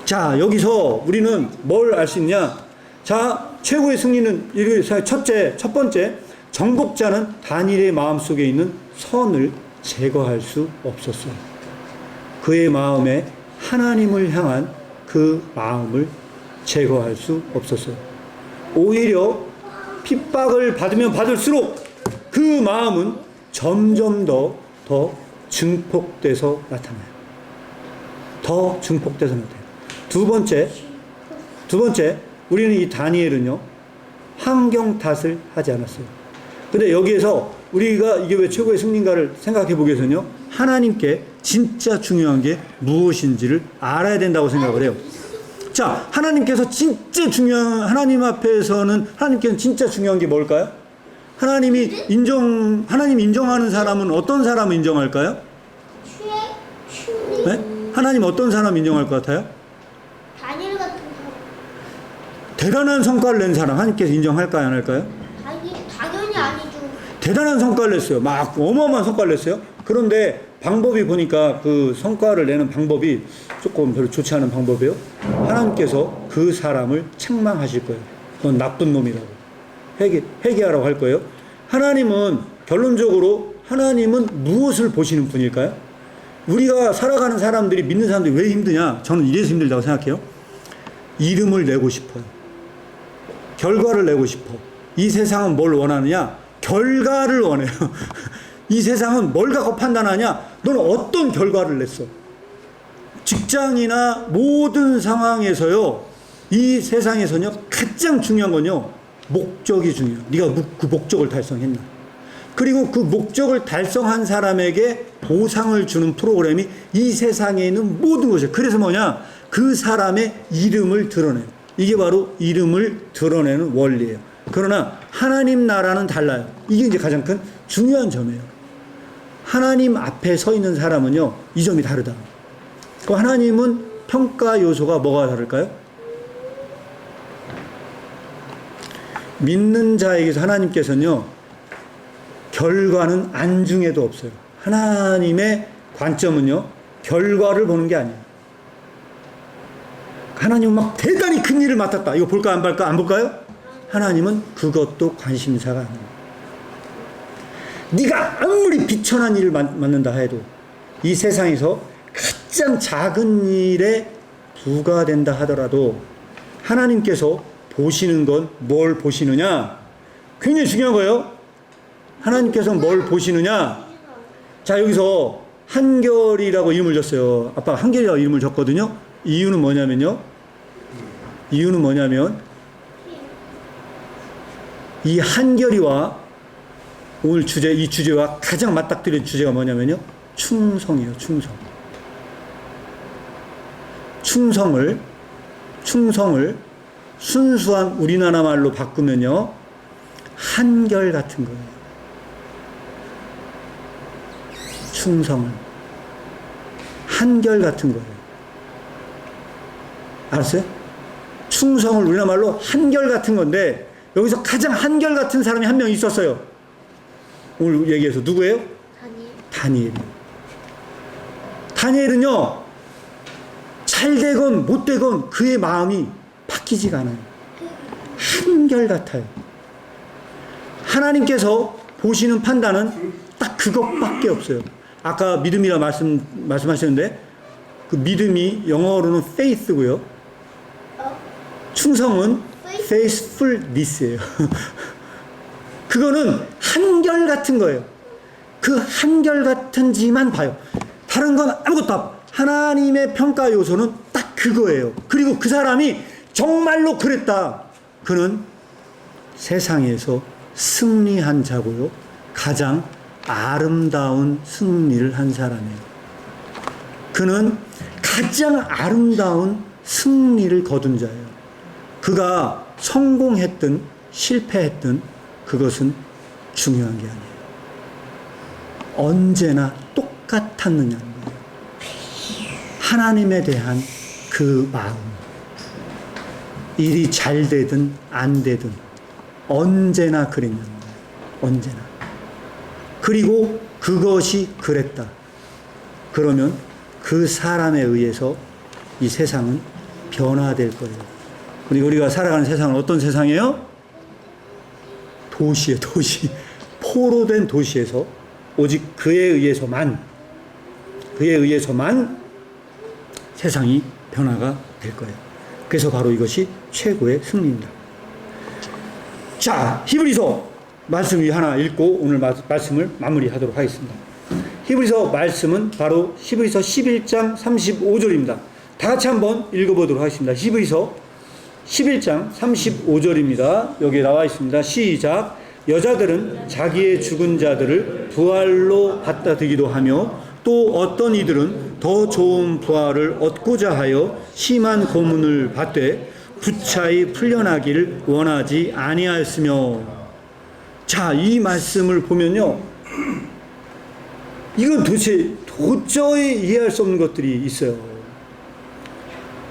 자, 여기서 우리는 뭘 알 수 있냐? 자, 최고의 승리는 첫 번째, 정복자는 다니엘의 마음속에 있는 선을 제거할 수 없었어요. 그의 마음에 하나님을 향한 그 마음을 제거할 수 없었어요. 오히려 핍박을 받으면 받을수록 그 마음은 점점 더 증폭돼서 나타나요. 더 증폭돼서 나타나요. 두 번째, 우리는 이 다니엘은요, 환경 탓을 하지 않았어요. 근데 여기에서 우리가 이게 왜 최고의 승리인가를 생각해 보기 위해서는요, 하나님께 진짜 중요한 게 무엇인지를 알아야 된다고 생각을 해요. 자, 하나님께서는 진짜 중요한 게 뭘까요? 하나님 인정하는 사람은 어떤 사람을 인정할까요? 네? 하나님 어떤 사람 인정할 것 같아요? 다니엘 같은 사람. 대단한 성과를 낸 사람 하나님께서 인정할까요, 안 할까요? 당연히 아니죠. 대단한 성과를 냈어요. 막 어마어마한 성과를 냈어요. 그런데 방법이 보니까 그 성과를 내는 방법이 조금 별로 좋지 않은 방법이에요. 하나님께서 그 사람을 책망하실 거예요. 넌 나쁜 놈이라고. 회개하라고 할 거예요. 결론적으로 하나님은 무엇을 보시는 분일까요? 우리가 살아가는 사람들이, 믿는 사람들이 왜 힘드냐? 저는 이래서 힘들다고 생각해요. 이름을 내고 싶어요. 결과를 내고 싶어. 이 세상은 뭘 원하느냐? 결과를 원해요. 이 세상은 뭘 갖고 판단하냐? 너는 어떤 결과를 냈어? 직장이나 모든 상황에서요, 이 세상에서는요, 가장 중요한 건요, 목적이 중요해요. 네가 그 목적을 달성했나? 그리고 그 목적을 달성한 사람에게 보상을 주는 프로그램이 이 세상에 있는 모든 것이에요. 그래서 뭐냐? 그 사람의 이름을 드러내요. 이게 바로 이름을 드러내는 원리예요. 그러나 하나님 나라는 달라요. 이게 이제 가장 큰 중요한 점이에요. 하나님 앞에 서 있는 사람은요, 이 점이 다르다. 하나님은 평가 요소가 뭐가 다를까요? 믿는 자에게서 하나님께서는요, 결과는 안중에도 없어요. 하나님의 관점은요, 결과를 보는 게 아니에요. 하나님은 막 대단히 큰 일을 맡았다. 이거 볼까 안 볼까? 안 볼까요? 하나님은 그것도 관심사가 아니에요. 네가 아무리 비천한 일을 맡는다 해도 이 세상에서 가장 작은 일에 부과된다 하더라도 하나님께서 보시는 건 뭘 보시느냐? 굉장히 중요한 거예요. 하나님께서 뭘 보시느냐? 자, 여기서 한결이라고 이름을 줬어요. 아빠가 한결이라고 이름을 줬거든요. 이유는 뭐냐면 이 한결이와 오늘 이 주제와 가장 맞닥뜨린 주제가 뭐냐면요, 충성이에요. 충성을 순수한 우리나라 말로 바꾸면요, 한결 같은 거예요. 충성은 한결 같은 거예요. 알았어요? 충성을 우리나라 말로 한결 같은 건데, 여기서 가장 한결 같은 사람이 한 명 있었어요. 오늘 얘기해서 누구예요? 다니엘은요, 잘 되건 못 되건 그의 마음이 바뀌지가 않아요. 한결 같아요. 하나님께서 보시는 판단은 딱 그것밖에 없어요. 아까 믿음이라 말씀하셨는데, 그 믿음이 영어로는 faith고요. 충성은 faithfulness예요. 그거는 한결 같은 거예요. 그 한결 같은지만 봐요. 다른 건 아무것도 없. 하나님의 평가 요소는 딱 그거예요. 그리고 그 사람이 정말로 그랬다. 그는 세상에서 승리한 자고요, 가장 아름다운 승리를 한 사람이에요. 그는 가장 아름다운 승리를 거둔 자예요. 그가 성공했든 실패했든 그것은 중요한 게 아니에요. 언제나 똑같았느냐는 거예요. 하나님에 대한 그 마음. 일이 잘 되든 안 되든 언제나 그랬는 거예요. 언제나. 그리고 그것이 그랬다. 그러면 그 사람에 의해서 이 세상은 변화될 거예요. 그리고 우리가 살아가는 세상은 어떤 세상이에요? 도시예요, 도시. 포로된 도시에서 오직 그에 의해서만 세상이 변화가 될 거예요. 그래서 바로 이것이 최고의 승리입니다. 자, 히브리서 말씀 하나 읽고 오늘 말씀을 마무리하도록 하겠습니다. 히브리서 말씀은 바로 히브리서 11장 35절입니다. 다 같이 한번 읽어보도록 하겠습니다. 히브리서 11장 35절입니다. 여기에 나와 있습니다. 시작. 여자들은 자기의 죽은 자들을 부활로 받아들이기도 하며 또 어떤 이들은 더 좋은 부활을 얻고자 하여 심한 고문을 받되 부차히 풀려나기를 원하지 아니하였으며. 자, 이 말씀을 보면요, 이건 도저히 이해할 수 없는 것들이 있어요.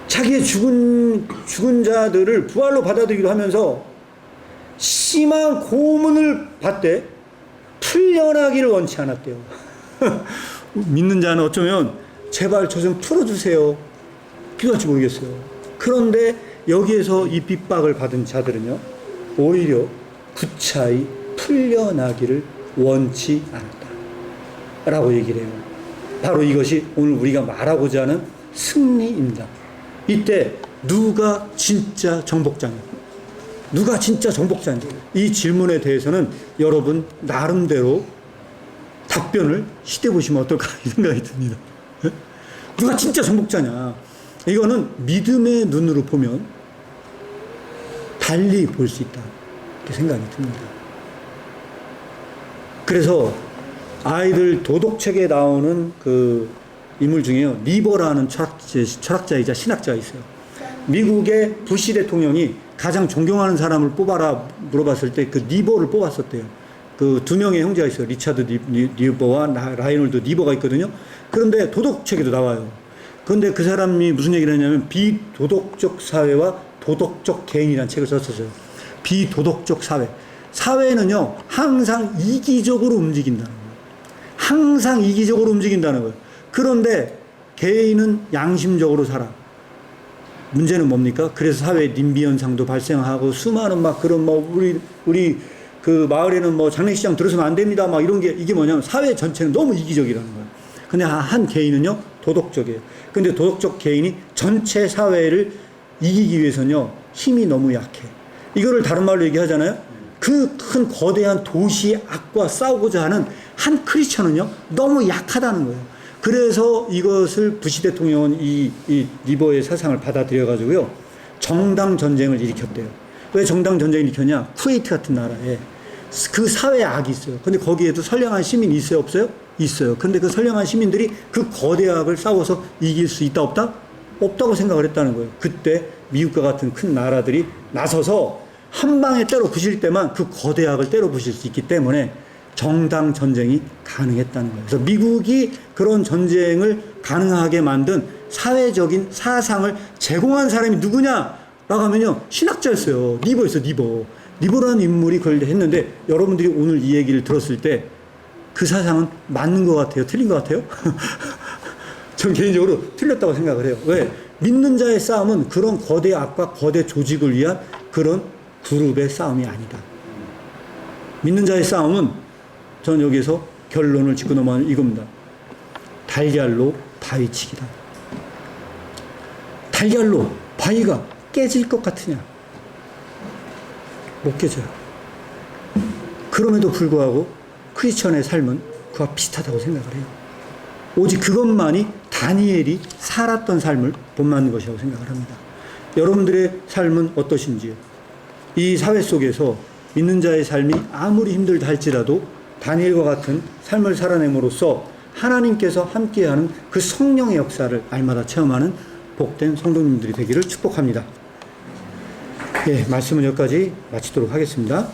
자기의 죽은 자들을 부활로 받아들이기도 하면서 심한 고문을 받되 풀려나기를 원치 않았대요. 믿는 자는 어쩌면 제발 저 좀 풀어주세요, 필요할지 모르겠어요. 그런데 여기에서 이 핍박을 받은 자들은요, 오히려 구차히 풀려나기를 원치 않았다 라고 얘기를 해요. 바로 이것이 오늘 우리가 말하고자 하는 승리입니다. 이때 누가 진짜 정복자냐, 누가 진짜 정복자냐, 이 질문에 대해서는 여러분 나름대로 답변을 시대보시면 어떨까 이 생각이 듭니다. 누가 진짜 정복자냐, 이거는 믿음의 눈으로 보면 달리 볼 수 있다 이렇게 생각이 듭니다. 그래서 아이들 도덕책에 나오는 그 인물 중에요, 리버라는 철학자이자 신학자가 있어요. 미국의 부시 대통령이 가장 존경하는 사람을 뽑아라 물어봤을 때 그 리버를 뽑았었대요. 그 두 명의 형제가 있어요. 리차드 리버와 라이놀드 리버가 있거든요. 그런데 도덕책에도 나와요. 그런데 그 사람이 무슨 얘기를 했냐면 비도덕적 사회와 도덕적 개인이라는 책을 썼었어요. 비도덕적 사회. 사회는요, 항상 이기적으로 움직인다는 거예요. 항상 이기적으로 움직인다는 거예요. 그런데 개인은 양심적으로 살아. 문제는 뭡니까? 그래서 사회에 님비 현상도 발생하고 수많은 막 그런 우리 그 마을에는 장례식장 들어서면 안 됩니다. 막 이런 게, 이게 뭐냐면 사회 전체는 너무 이기적이라는 거예요. 근데 한 개인은요, 도덕적이에요. 근데 도덕적 개인이 전체 사회를 이기기 위해서는요, 힘이 너무 약해. 이거를 다른 말로 얘기하잖아요. 그 큰 거대한 도시의 악과 싸우고자 하는 한 크리스천은요, 너무 약하다는 거예요. 그래서 이것을 부시 대통령은 이 리버의 사상을 받아들여가지고요, 정당 전쟁을 일으켰대요. 왜 정당 전쟁을 일으켰냐? 쿠웨이트 같은 나라에 그 사회에 악이 있어요. 근데 거기에도 선량한 시민이 있어요, 없어요? 있어요. 근데 그 선량한 시민들이 그 거대 악을 싸워서 이길 수 있다, 없다? 없다고 생각을 했다는 거예요. 그때 미국과 같은 큰 나라들이 나서서 한 방에 때려 부실 때만 그 거대 악을 때려 부실 수 있기 때문에 정당 전쟁이 가능했다는 거예요. 그래서 미국이 그런 전쟁을 가능하게 만든 사회적인 사상을 제공한 사람이 누구냐라고 하면요, 신학자였어요. 리버였어요, 리버. 리버라는 인물이 그걸 했는데, 여러분들이 오늘 이 얘기를 들었을 때 그 사상은 맞는 것 같아요? 틀린 것 같아요? 전 개인적으로 틀렸다고 생각을 해요. 왜? 믿는 자의 싸움은 그런 거대 악과 거대 조직을 위한 그런 그룹의 싸움이 아니다. 믿는 자의 싸움은, 저는 여기에서 결론을 짚고 넘어가는 이겁니다. 달걀로 바위치기다. 달걀로 바위가 깨질 것 같으냐? 못 깨져요. 그럼에도 불구하고 크리스천의 삶은 그와 비슷하다고 생각을 해요. 오직 그것만이 다니엘이 살았던 삶을 본받는 것이라고 생각을 합니다. 여러분들의 삶은 어떠신지요? 이 사회 속에서 믿는 자의 삶이 아무리 힘들다 할지라도 다니엘과 같은 삶을 살아냄으로써 하나님께서 함께하는 그 성령의 역사를 날마다 체험하는 복된 성도님들이 되기를 축복합니다. 예, 말씀은 여기까지 마치도록 하겠습니다.